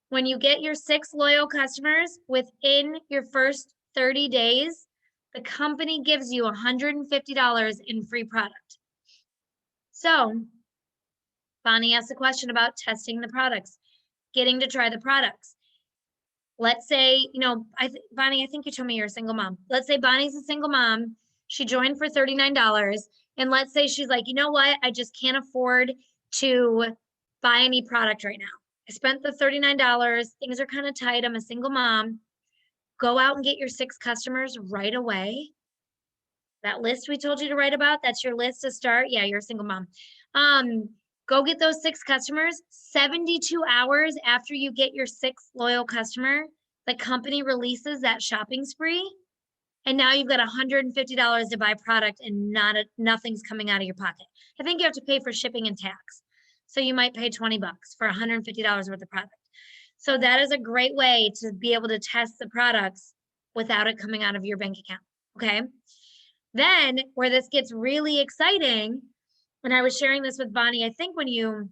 When you get your 6 loyal customers within your first 30 days, the company gives you $150 in free product. So Bonnie asked a question about testing the products, getting to try the products. Let's say, you know, Bonnie, I think you told me you're a single mom. Let's say Bonnie's a single mom. She joined for $39. And let's say she's like, you know what? I just can't afford to buy any product right now. I spent the $39. Things are kind of tight. I'm a single mom. Go out and get your 6 customers right away. That list we told you to write about, that's your list to start. Yeah, you're a single mom. Go get those 6 customers. 72 hours after you get your 6th loyal customer, the company releases that shopping spree. And now you've got $150 to buy product and nothing's coming out of your pocket. I think you have to pay for shipping and tax. So you might pay 20 bucks for $150 worth of product. So that is a great way to be able to test the products without it coming out of your bank account. Okay. Then where this gets really exciting, and I was sharing this with Bonnie, I think when you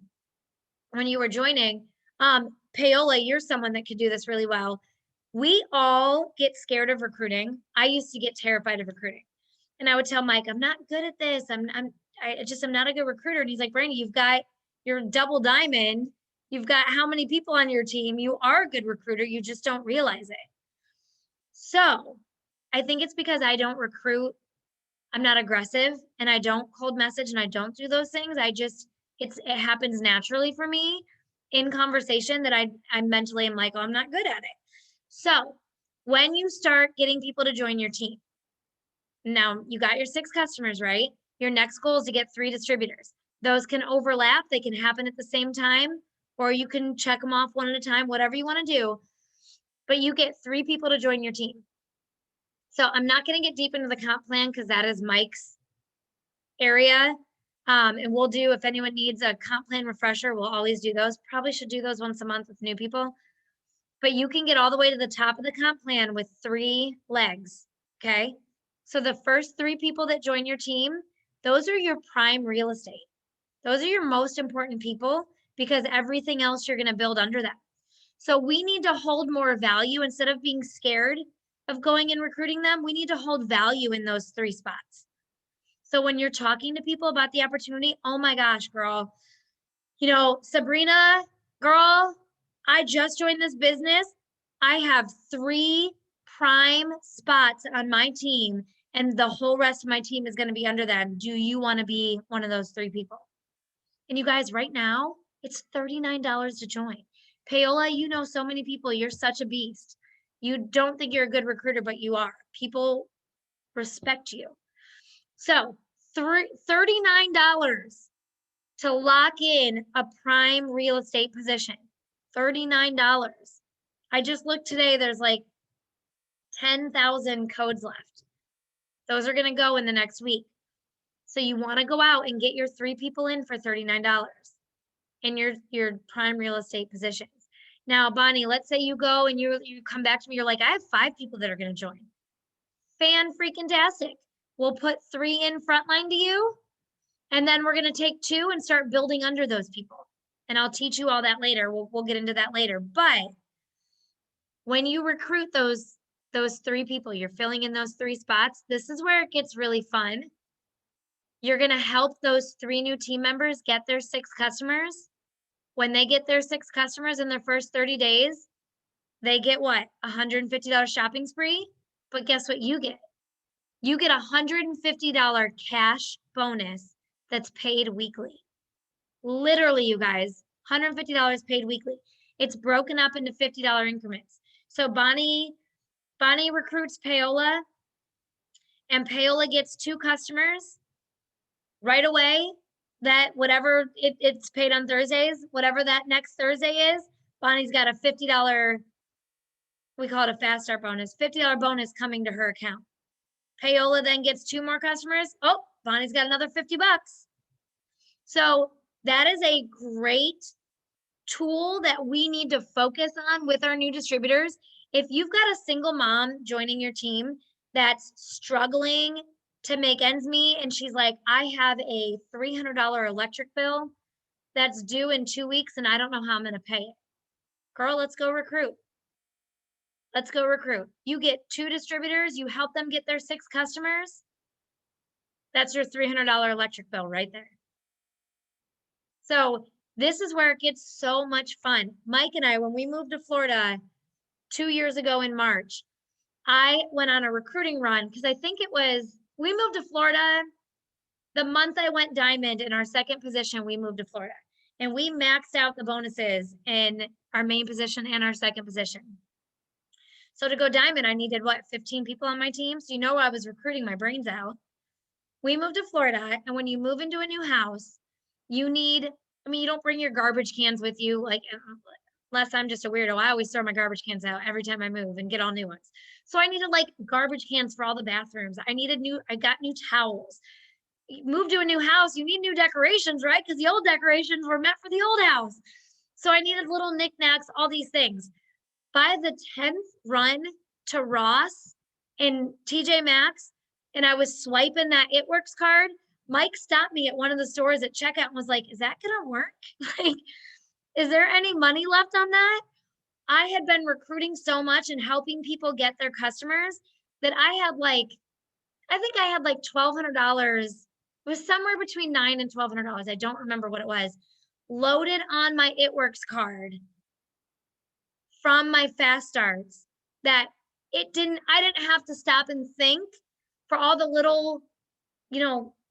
were joining, Paola, you're someone that could do this really well. We all get scared of recruiting. I used to get terrified of recruiting. And I would tell Mike, I'm not good at this. I'm not a good recruiter. And he's like, Brandy, you've got your double diamond. You've got how many people on your team? You are a good recruiter. You just don't realize it. So I think it's because I don't recruit. I'm not aggressive and I don't cold message and I don't do those things. It happens naturally for me in conversation that I mentally am like, oh, I'm not good at it. So when you start getting people to join your team, now you got your 6 customers, right? Your next goal is to get 3 distributors. Those can overlap. They can happen at the same time, or you can check them off one at a time, whatever you want to do. But you get 3 people to join your team. So I'm not going to get deep into the comp plan because that is Mike's area. And we'll do, if anyone needs a comp plan refresher, we'll always do those. Probably should do those once a month with new people. But you can get all the way to the top of the comp plan with 3 legs, okay? So the first 3 people that join your team, those are your prime real estate. Those are your most important people because everything else you're going to build under that. So we need to hold more value instead of being scared of going and recruiting them. We need to hold value in those 3 spots. So when you're talking to people about the opportunity, oh my gosh, girl, you know, Sabrina, girl, I just joined this business. I have 3 prime spots on my team and the whole rest of my team is going to be under them. Do you want to be one of those 3 people? And you guys, right now, it's $39 to join. Paola, you know so many people. You're such a beast. You don't think you're a good recruiter, but you are. People respect you. So $39 to lock in a prime real estate position. $39. I just looked today, there's like 10,000 codes left. Those are going to go in the next week. So you want to go out and get your 3 people in for $39 in your prime real estate positions. Now, Bonnie, let's say you go and you come back to me, you're like, I have 5 people that are going to join. Fan-freaking-tastic. We'll put 3 in frontline to you, and then we're going to take 2 and start building under those people. And I'll teach you all that later. We'll get into that later. But when you recruit those 3 people, you're filling in those 3 spots, this is where it gets really fun. You're going to help those 3 new team members get their 6 customers. When they get their 6 customers in their first 30 days, they get what? $150 shopping spree. But guess what you get? You get a $150 cash bonus that's paid weekly. Literally, you guys, $150 paid weekly. It's broken up into $50 increments. So Bonnie recruits Paola, and Paola gets 2 customers right away. That whatever it's paid on Thursdays, whatever that next Thursday is, Bonnie's got a $50, we call it a fast start bonus, $50 bonus coming to her account. Paola then gets 2 more customers. Oh, Bonnie's got another $50. So that is a great tool that we need to focus on with our new distributors. If you've got a single mom joining your team that's struggling to make ends meet, and she's like, I have a $300 electric bill that's due in 2 weeks and I don't know how I'm going to pay it. Girl, let's go recruit. Let's go recruit. You get 2 distributors, you help them get their 6 customers. That's your $300 electric bill right there. So this is where it gets so much fun. Mike and I, when we moved to Florida 2 years ago in March, I went on a recruiting run because I think we moved to Florida the month I went diamond in our second position. We moved to Florida and we maxed out the bonuses in our main position and our second position. So to go diamond, I needed 15 people on my team. So I was recruiting my brains out. We moved to Florida, and when you move into a new house, you don't bring your garbage cans with you, unless I'm just a weirdo. I always throw my garbage cans out every time I move and get all new ones. So I needed garbage cans for all the bathrooms. I got new towels. You move to a new house, you need new decorations, right? Because the old decorations were meant for the old house. So I needed little knickknacks, all these things. By the 10th run to Ross and TJ Maxx, and I was swiping that It Works card, Mike stopped me at one of the stores at checkout and was like, is that going to work? Is there any money left on that? I had been recruiting so much and helping people get their customers that I had I think I had $1,200. It was somewhere between $900 and $1,200. I don't remember what it was, loaded on my It Works card from my fast starts that I didn't have to stop and think for all the little,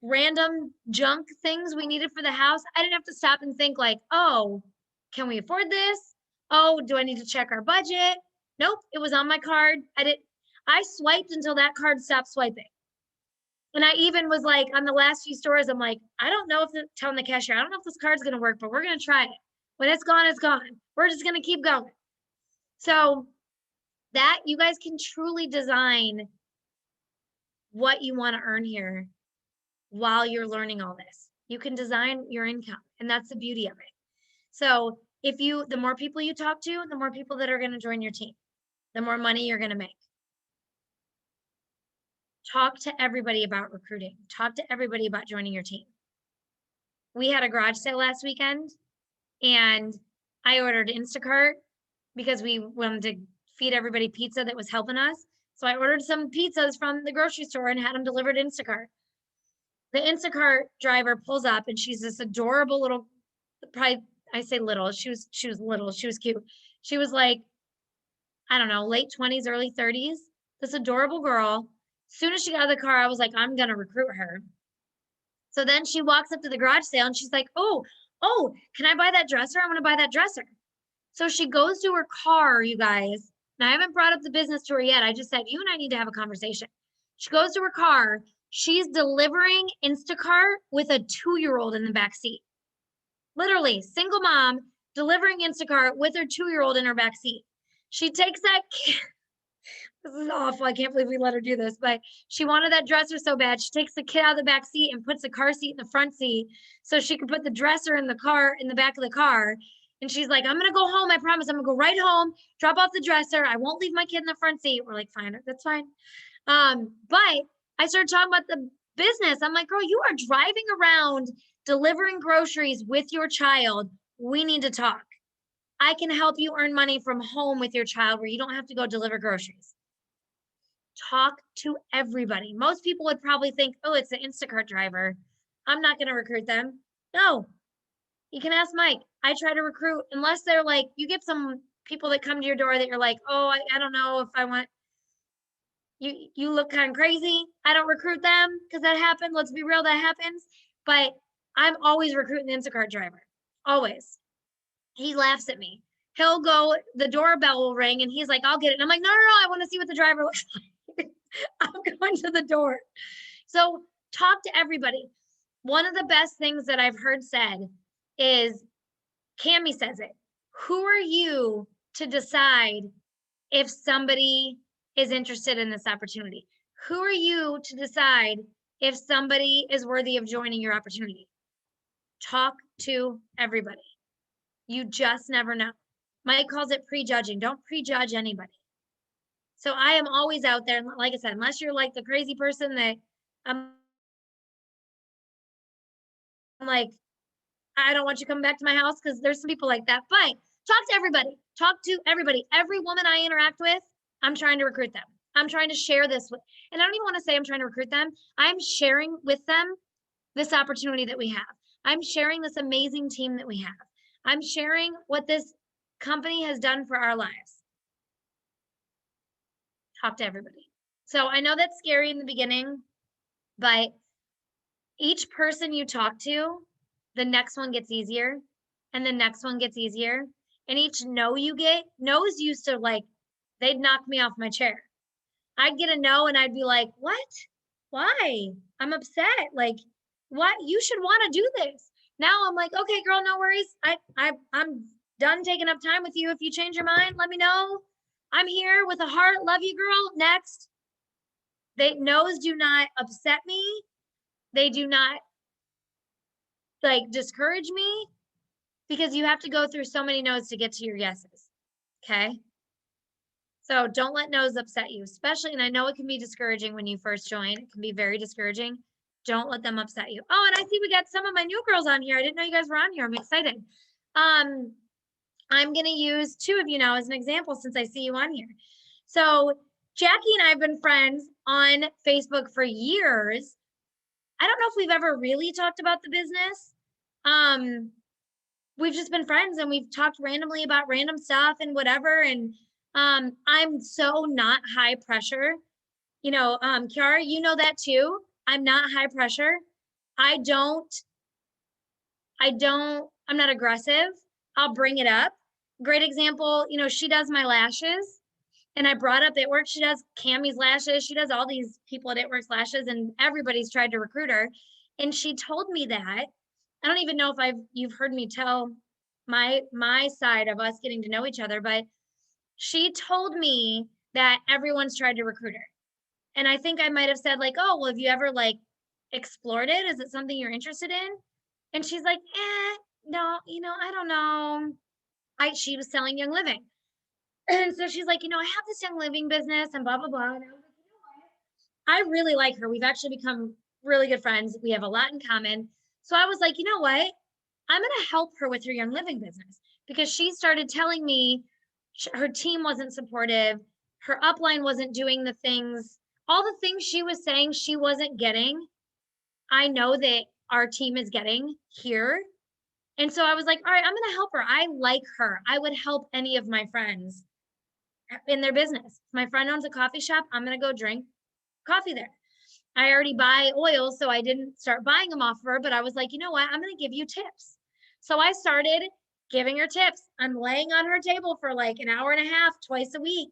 random junk things we needed for the house. I didn't have to stop and think oh, can we afford this? Oh, do I need to check our budget? Nope, it was on my card. I swiped until that card stopped swiping. And I even was on the last few stores, I'm like, I don't know telling the cashier, I don't know if this card's going to work, but we're going to try it. When it's gone, it's gone. We're just going to keep going. So that you guys can truly design what you want to earn here while you're learning all this. You can design your income, and that's the beauty of it. So the more people you talk to, the more people that are going to join your team, the more money you're going to make. Talk to everybody about recruiting. Talk to everybody about joining your team. We had a garage sale last weekend, and I ordered Instacart because we wanted to feed everybody pizza that was helping us. So I ordered some pizzas from the grocery store and had them delivered Instacart. The Instacart driver pulls up, and she's this adorable little, probably, I say little, she was little, she was cute. She was I don't know, late 20s, early 30s, this adorable girl. As soon as she got out of the car, I was like, I'm going to recruit her. So then she walks up to the garage sale and she's like, oh, can I buy that dresser? I want to buy that dresser. So she goes to her car, you guys. And I haven't brought up the business to her yet. I just said, you and I need to have a conversation. She goes to her car. She's delivering Instacart with a 2-year-old in the back seat. Literally, single mom delivering Instacart with her 2-year-old in her back seat. She takes that This is awful. I can't believe we let her do this, but she wanted that dresser so bad. She takes the kid out of the back seat and puts the car seat in the front seat so she could put the dresser in the car, in the back of the car. And she's like, I'm going to go home. I promise. I'm going to go right home, drop off the dresser. I won't leave my kid in the front seat. We're like, fine, that's fine. But I started talking about the business. I'm like, girl, you are driving around delivering groceries with your child. We need to talk. I can help you earn money from home with your child where you don't have to go deliver groceries. Talk to everybody. Most people would probably think, oh, it's an Instacart driver. I'm not going to recruit them. No, you can ask Mike. I try to recruit unless they're like, you get some people that come to your door that you're like, oh, I don't know if I want, you look kind of crazy. I don't recruit them because that happened. Let's be real, that happens. But I'm always recruiting the Instacart driver. Always. He laughs at me. He'll go, the doorbell will ring and he's like, I'll get it. And I'm like, no, I want to see what the driver looks like. I'm going to the door. So talk to everybody. One of the best things that I've heard said is, Cami says it, who are you to decide if somebody is interested in this opportunity? Who are you to decide if somebody is worthy of joining your opportunity? Talk to everybody. You just never know. Mike calls it prejudging. Don't prejudge anybody. So I am always out there. Like I said, unless you're like the crazy person that I'm like, I don't want you coming back to my house, because there's some people like that. But talk to everybody. Talk to everybody. Every woman I interact with, I'm trying to recruit them. I'm trying to share this with, and I don't even want to say I'm trying to recruit them. I'm sharing with them this opportunity that we have. I'm sharing this amazing team that we have. I'm sharing what this company has done for our lives. Talk to everybody. So I know that's scary in the beginning, but each person you talk to, the next one gets easier, and the next one gets easier. And each no you get, no's used to like, they'd knock me off my chair. I'd get a no and I'd be like, what? Why? I'm upset. Like, what? You should want to do this. Now I'm like, okay, girl, no worries. I'm done taking up time with you. If you change your mind, let me know. I'm here with a heart. Love you, girl. Next. No's do not upset me. They do not like discourage me, because you have to go through so many no's to get to your yeses. Okay. So don't let no's upset you, especially, and I know it can be discouraging when you first join. It can be very discouraging. Don't let them upset you. Oh, and I see we got some of my new girls on here. I didn't know you guys were on here. I'm excited. I'm going to use two of you now as an example since I see you on here. So Jackie and I have been friends on Facebook for years. I don't know if we've ever really talked about the business. We've just been friends and we've talked randomly about random stuff and whatever. And I'm so not high pressure. You know, Kiara, you know that too. I'm not high pressure. I'm not aggressive. I'll bring it up. Great example, you know, she does my lashes. And I brought up It Works. She does Cami's lashes. She does all these people at It Works lashes, and everybody's tried to recruit her. And she told me that. I don't even know if you've heard me tell my side of us getting to know each other, but she told me that everyone's tried to recruit her. And I think I might have said like, oh, well, have you ever like explored it? Is it something you're interested in? And she's like, no, you know, I don't know. She was selling Young Living. And so she's like, you know, I have this Young Living business and blah, blah, blah. And I was like, you know what? I really like her. We've actually become really good friends. We have a lot in common. So I was like, you know what? I'm going to help her with her Young Living business, because she started telling me her team wasn't supportive. Her upline wasn't doing the things, all the things she was saying she wasn't getting. I know that our team is getting here. And so I was like, all right, I'm going to help her. I like her. I would help any of my friends in their business. If my friend owns a coffee shop, I'm going to go drink coffee there. I already buy oil, so I didn't start buying them off of her, but I was like, you know what? I'm going to give you tips. So I started giving her tips. I'm laying on her table for like an hour and a half, twice a week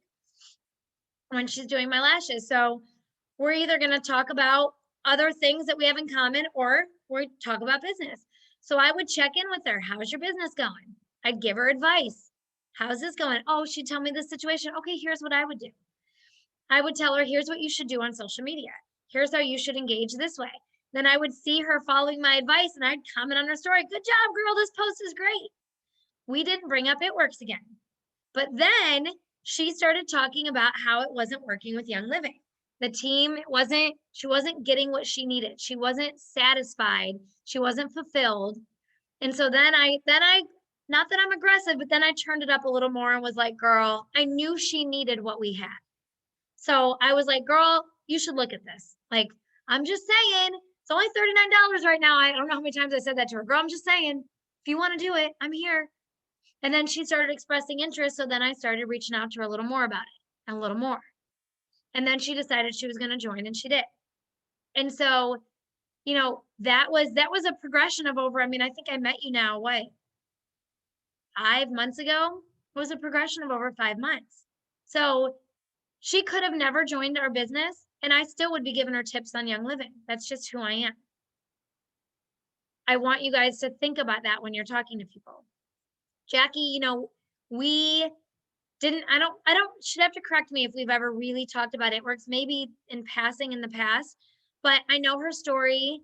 when she's doing my lashes. So we're either going to talk about other things that we have in common, or we talk about business. So I would check in with her. How's your business going? I'd give her advice. How's this going? Oh, she'd tell me this situation. Okay, here's what I would do. I would tell her, here's what you should do on social media. Here's how you should engage this way. Then I would see her following my advice and I'd comment on her story. Good job, girl. This post is great. We didn't bring up It Works again. But then she started talking about how it wasn't working with Young Living. The team she wasn't getting what she needed. She wasn't satisfied. She wasn't fulfilled. And so then I, not that I'm aggressive, but then I turned it up a little more and was like, girl, I knew she needed what we had. So I was like, girl, you should look at this. Like, I'm just saying, it's only $39 right now. I don't know how many times I said that to her. Girl, I'm just saying, if you want to do it, I'm here. And then she started expressing interest. So then I started reaching out to her a little more about it, and a little more. And then she decided she was going to join, and she did. And so, you know, that was a progression of over, I mean, I think I met you now, what, 5 months ago? It was a progression of over 5 months. So she could have never joined our business, and I still would be giving her tips on Young Living. That's just who I am. I want you guys to think about that when you're talking to people. Jackie, you know, we didn't, I don't, should have to correct me if we've ever really talked about It Works, maybe in passing in the past, but I know her story.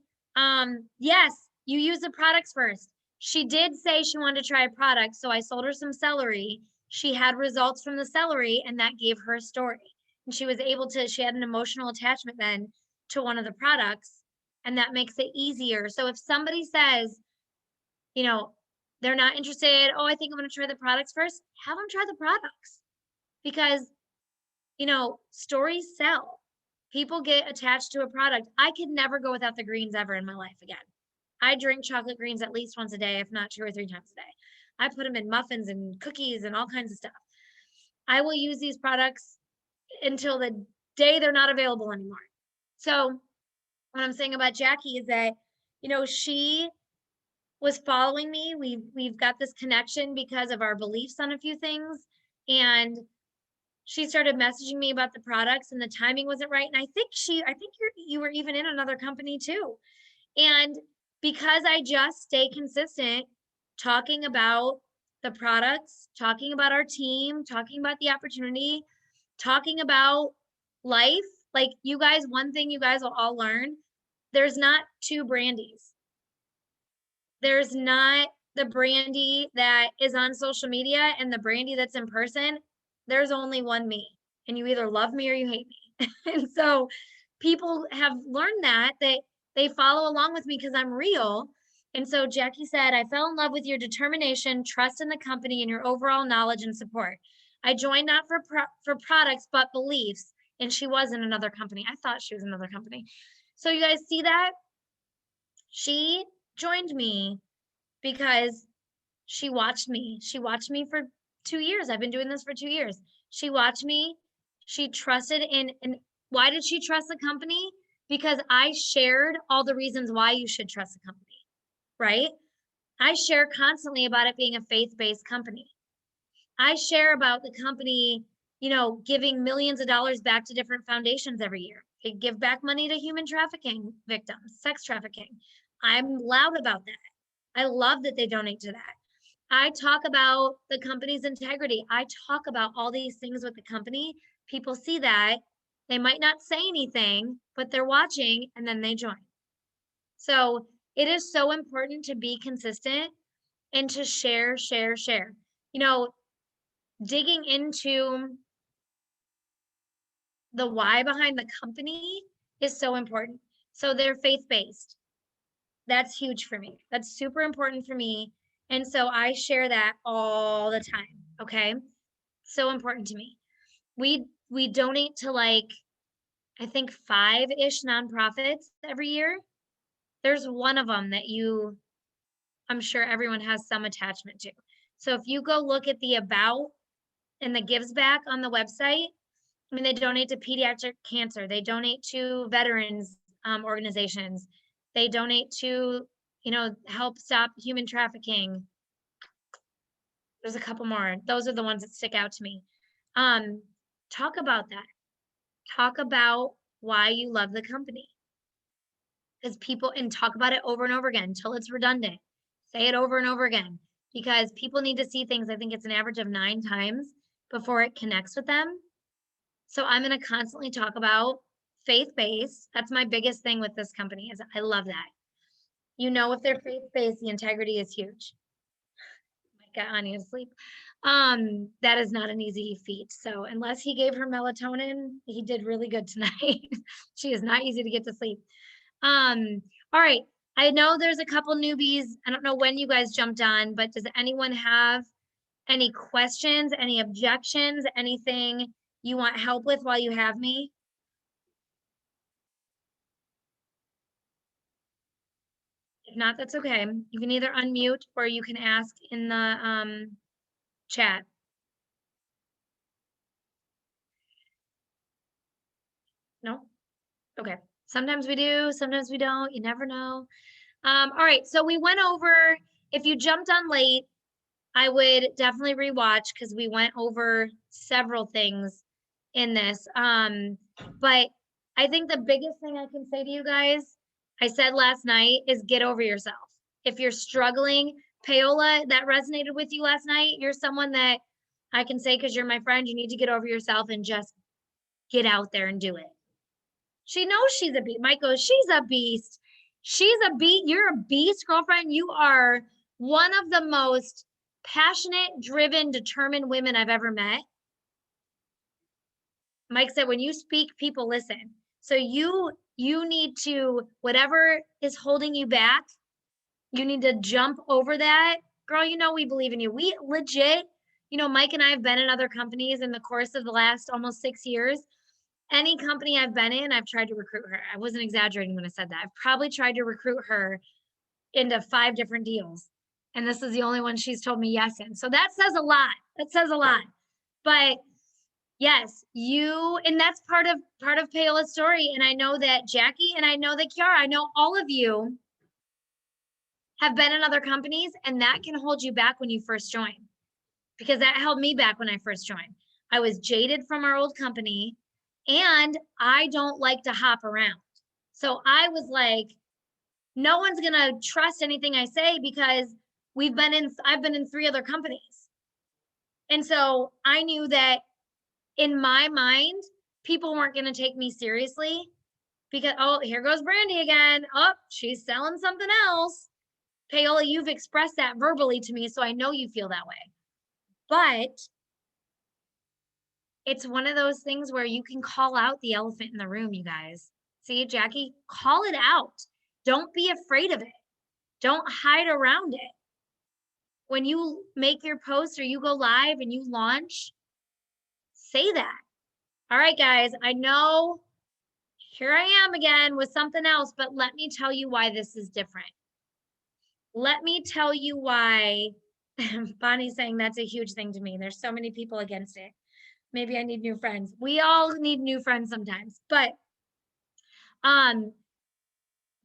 Yes, you use the products first. She did say she wanted to try a product, so I sold her some celery. She had results from the celery, and that gave her a story. And she was able to, she had an emotional attachment then to one of the products, and that makes it easier. So if somebody says, you know, they're not interested, oh, I think I'm going to try the products first, have them try the products. Because, you know, stories sell. People get attached to a product. I could never go without the greens ever in my life again. I drink chocolate greens at least once a day, if not 2 or 3 times a day. I put them in muffins and cookies and all kinds of stuff. I will use these products until the day they're not available anymore. So what I'm saying about Jackie is that, you know, she was following me. We've got this connection because of our beliefs on a few things. And she started messaging me about the products, and the timing wasn't right. And I think you were even in another company too. And because I just stay consistent talking about the products, talking about our team, talking about the opportunity, talking about life, like you guys, one thing you guys will all learn, there's not 2 Brandies. There's not the Brandi that is on social media and the Brandi that's in person. There's only one me, and you either love me or you hate me. And so people have learned that they follow along with me because I'm real. And so Jackie said, I fell in love with your determination, trust in the company, and your overall knowledge and support. I joined not for products, but beliefs. And she was in another company. I thought she was in another company. So you guys see that? She joined me because she watched me. She watched me for 2 years. I've been doing this for 2 years. She watched me. She trusted in, and why did she trust the company? Because I shared all the reasons why you should trust the company, right? I share constantly about it being a faith-based company. I share about the company, you know, giving millions of dollars back to different foundations every year. They give back money to human trafficking victims, sex trafficking. I'm loud about that. I love that they donate to that. I talk about the company's integrity. I talk about all these things with the company. People see that. They might not say anything, but they're watching and then they join. So it is so important to be consistent and to share. You know, digging into the why behind the company is so important. So they're faith-based. That's huge for me. That's super important for me. And so I share that all the time. Okay. So important to me. We donate to like, I think 5-ish nonprofits every year. There's one of them that I'm sure everyone has some attachment to. So if you go look at the about and the gives back on the website, I mean, they donate to pediatric cancer. They donate to veterans organizations. They donate to, you know, help stop human trafficking. There's a couple more. Those are the ones that stick out to me. Talk about that. Talk about why you love the company. Because people, and talk about it over and over again until it's redundant. Say it over and over again because people need to see things. I think it's an average of 9 times before it connects with them. So I'm going to constantly talk about faith-based. That's my biggest thing with this company is I love that. You know, if they're faith-based, the integrity is huge. Got Anya to sleep. That is not an easy feat. So unless he gave her melatonin, he did really good tonight. She is not easy to get to sleep. All right. I know there's a couple newbies. I don't know when you guys jumped on, but does anyone have any questions, any objections, anything you want help with while you have me? If not, that's okay. You can either unmute or you can ask in the chat. No? Okay. Sometimes we do, sometimes we don't. You never know. All right. So we went over, if you jumped on late, I would definitely rewatch because we went over several things in this. But I think the biggest thing I can say to you guys, I said last night, is get over yourself. If you're struggling, Paola, that resonated with you last night, you're someone that I can say, because you're my friend, you need to get over yourself and just get out there and do it. She knows she's a beast. Mike goes, she's a beast. She's a beast. You're a beast, girlfriend. You are one of the most passionate, driven, determined women I've ever met. Mike said, when you speak, people listen. So you need to, whatever is holding you back, you need to jump over that. Girl, you know we believe in you. We legit, you know, Mike and I have been in other companies in the course of the last almost 6 years. Any company I've been in, I've tried to recruit her. I wasn't exaggerating when I said that. I've probably tried to recruit her into 5 different deals. And this is the only one she's told me yes in. So that says a lot. That says a lot. But yes, and that's part of Paola's story. And I know that Jackie and I know that Kiara, I know all of you have been in other companies, and that can hold you back when you first join. Because that held me back when I first joined. I was jaded from our old company, and I don't like to hop around. So I was like, no one's going to trust anything I say because I've been in 3 other companies. And so I knew that in my mind, people weren't going to take me seriously because, oh, here goes Brandy again. Oh, she's selling something else. Paola, you've expressed that verbally to me, so I know you feel that way. But it's one of those things where you can call out the elephant in the room, you guys. See, Jackie, call it out. Don't be afraid of it. Don't hide around it. When you make your post or you go live and you launch, say that. All right, guys, I know here I am again with something else, but let me tell you why this is different. Let me tell you why. Bonnie's saying that's a huge thing to me. There's so many people against it. Maybe I need new friends. We all need new friends sometimes, but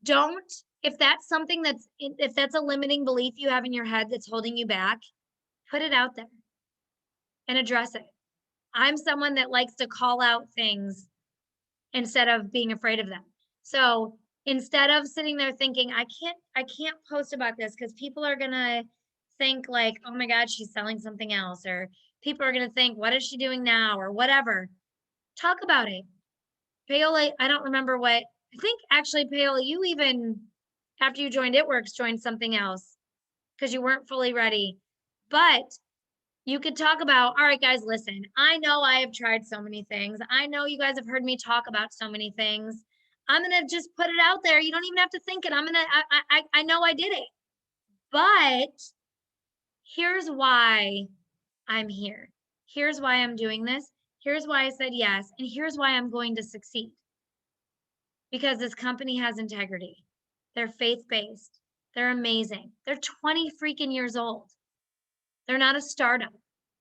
don't, if that's something if that's a limiting belief you have in your head that's holding you back, put it out there and address it. I'm someone that likes to call out things instead of being afraid of them. So instead of sitting there thinking, I can't post about this because people are gonna think like, oh my God, she's selling something else, or people are gonna think, what is she doing now, or whatever. Talk about it. Paola, I don't remember what, I think actually, Paola, you even, after you joined It Works, joined something else because you weren't fully ready. But you could talk about, all right, guys, listen, I know I have tried so many things. I know you guys have heard me talk about so many things. I'm going to just put it out there. You don't even have to think it. I know I did it. But here's why I'm here. Here's why I'm doing this. Here's why I said yes. And here's why I'm going to succeed. Because this company has integrity. They're faith-based. They're amazing. They're 20 freaking years old. They're not a startup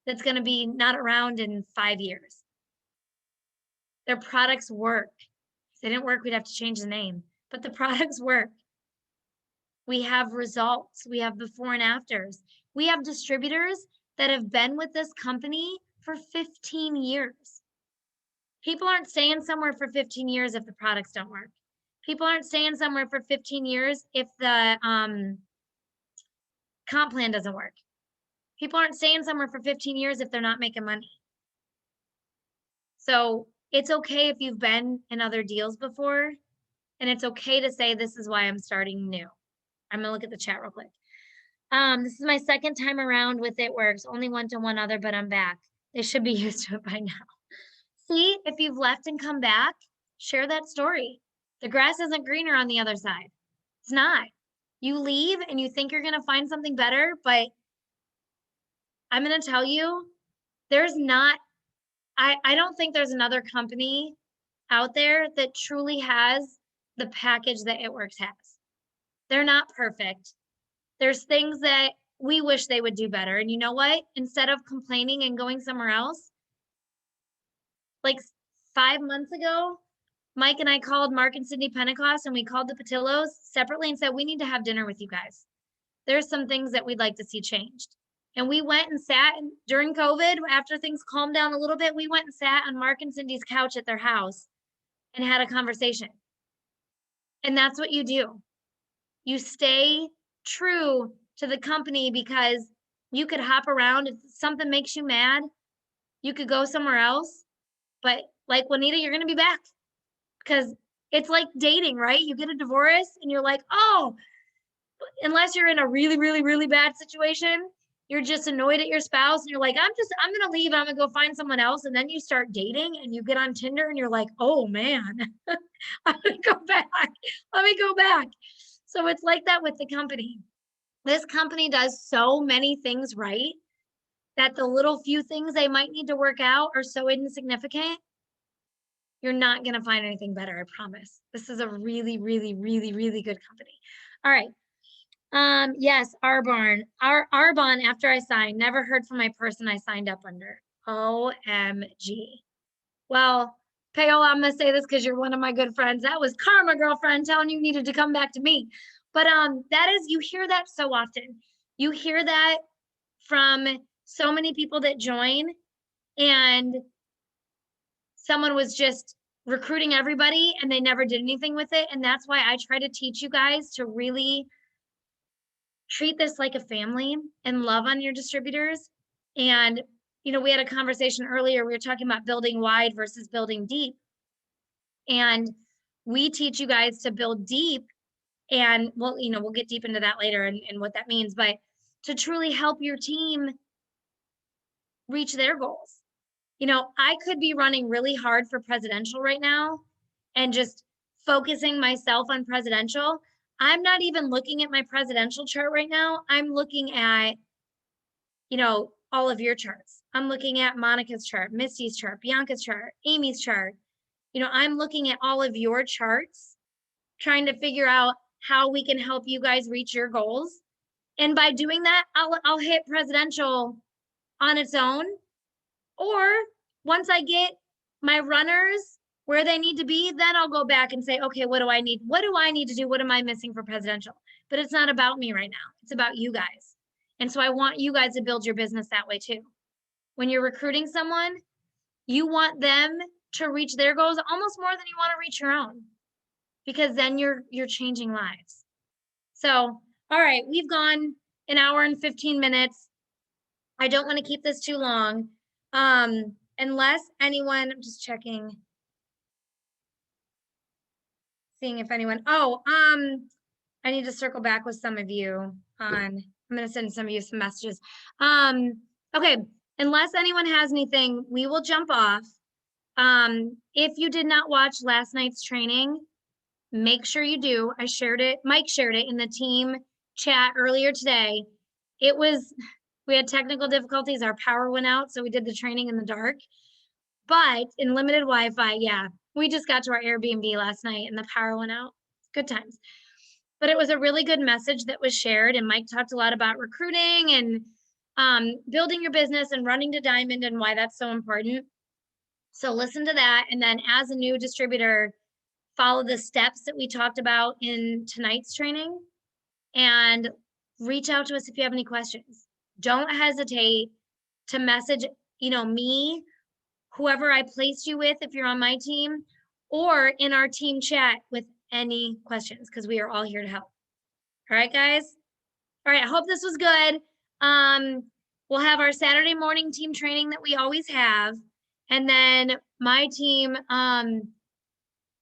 that's going to be not around in 5 years. Their products work. If they didn't work, we'd have to change the name. But the products work. We have results. We have before and afters. We have distributors that have been with this company for 15 years. People aren't staying somewhere for 15 years if the products don't work. People aren't staying somewhere for 15 years if the comp plan doesn't work. People aren't staying somewhere for 15 years if they're not making money. So it's okay if you've been in other deals before, and it's okay to say, this is why I'm starting new. I'm gonna look at the chat real quick. This is my second time around with It Works. Only went to one other, but I'm back. They should be used to it by now. See, if you've left and come back, share that story. The grass isn't greener on the other side. It's not. You leave and you think you're going to find something better, but I'm going to tell you, there's not, I don't think there's another company out there that truly has the package that It Works has. They're not perfect. There's things that we wish they would do better. And you know what? Instead of complaining and going somewhere else, like 5 months ago, Mike and I called Mark and Sydney Pentecost and we called the Patillos separately and said, we need to have dinner with you guys. There's some things that we'd like to see changed. And we went and sat during COVID, after things calmed down a little bit, we went and sat on Mark and Cindy's couch at their house and had a conversation. And that's what you do. You stay true to the company because you could hop around. If something makes you mad, you could go somewhere else. But like Juanita, you're going to be back because it's like dating, right? You get a divorce and you're like, oh, unless you're in a really, really, really bad situation, you're just annoyed at your spouse and you're like, I'm going to leave and I'm going to go find someone else. And then you start dating and you get on Tinder and you're like, oh man, I'm going to go back. Let me go back. So it's like that with the company. This company does so many things right that the little few things they might need to work out are so insignificant. You're not going to find anything better, I promise. This is a really, really, really, really good company. All right. Yes, Arbonne. Arbonne, after I signed, never heard from my person I signed up under. OMG. Well, Paola, I'm gonna say this because you're one of my good friends. That was karma, girlfriend, telling you needed to come back to me. But that is, you hear that so often. You hear that from so many people that join, and someone was just recruiting everybody and they never did anything with it. And that's why I try to teach you guys to really treat this like a family and love on your distributors. And, you know, we had a conversation earlier, we were talking about building wide versus building deep. And we teach you guys to build deep, and we'll get deep into that later and what that means, but to truly help your team reach their goals. You know, I could be running really hard for presidential right now and just focusing myself on presidential. I'm not even looking at my presidential chart right now. I'm looking at, you know, all of your charts. I'm looking at Monica's chart, Misty's chart, Bianca's chart, Amy's chart. You know, I'm looking at all of your charts, trying to figure out how we can help you guys reach your goals. And by doing that, I'll hit presidential on its own. Or once I get my runners where they need to be, then I'll go back and say, okay, what do I need? What do I need to do? What am I missing for presidential? But it's not about me right now. It's about you guys. And so I want you guys to build your business that way too. When you're recruiting someone, you want them to reach their goals almost more than you want to reach your own, because then you're changing lives. So, all right, we've gone an hour and 15 minutes. I don't want to keep this too long. Unless anyone, I'm just checking, seeing if anyone, I need to circle back with some of you I'm going to send some of you some messages. Okay, unless anyone has anything, we will jump off. If you did not watch last night's training, make sure you do. I shared it, Mike shared it in the team chat earlier today. We had technical difficulties. Our power went out, so we did the training in the dark. But in limited Wi-Fi, yeah, we just got to our Airbnb last night and the power went out. Good times. But it was a really good message that was shared, and Mike talked a lot about recruiting and building your business and running to Diamond and why that's so important. So listen to that, and then as a new distributor, follow the steps that we talked about in tonight's training and reach out to us if you have any questions. Don't hesitate to message, me, whoever I placed you with, if you're on my team, or in our team chat with any questions, because we are all here to help. All right, guys. All right, I hope this was good. We'll have our Saturday morning team training that we always have. And then my team,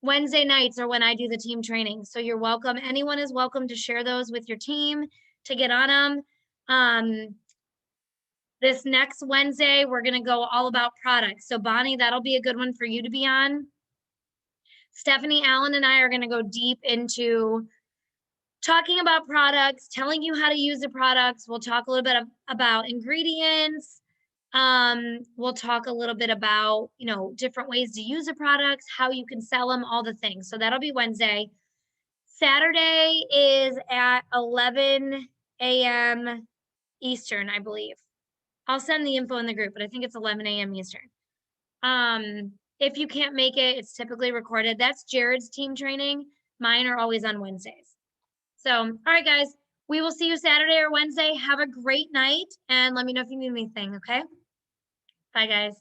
Wednesday nights are when I do the team training. So you're welcome. Anyone is welcome to share those with your team, to get on them. This next Wednesday, we're going to go all about products. So Bonnie, that'll be a good one for you to be on. Stephanie Allen and I are going to go deep into talking about products, telling you how to use the products. We'll talk a little bit about ingredients. We'll talk a little bit about, you know, different ways to use the products, how you can sell them, all the things. So that'll be Wednesday. Saturday is at 11 a.m. Eastern, I believe. I'll send the info in the group, but I think it's 11 a.m. Eastern. If you can't make it, it's typically recorded. That's Jared's team training. Mine are always on Wednesdays. So, all right, guys, we will see you Saturday or Wednesday. Have a great night, and let me know if you need anything, okay? Bye, guys.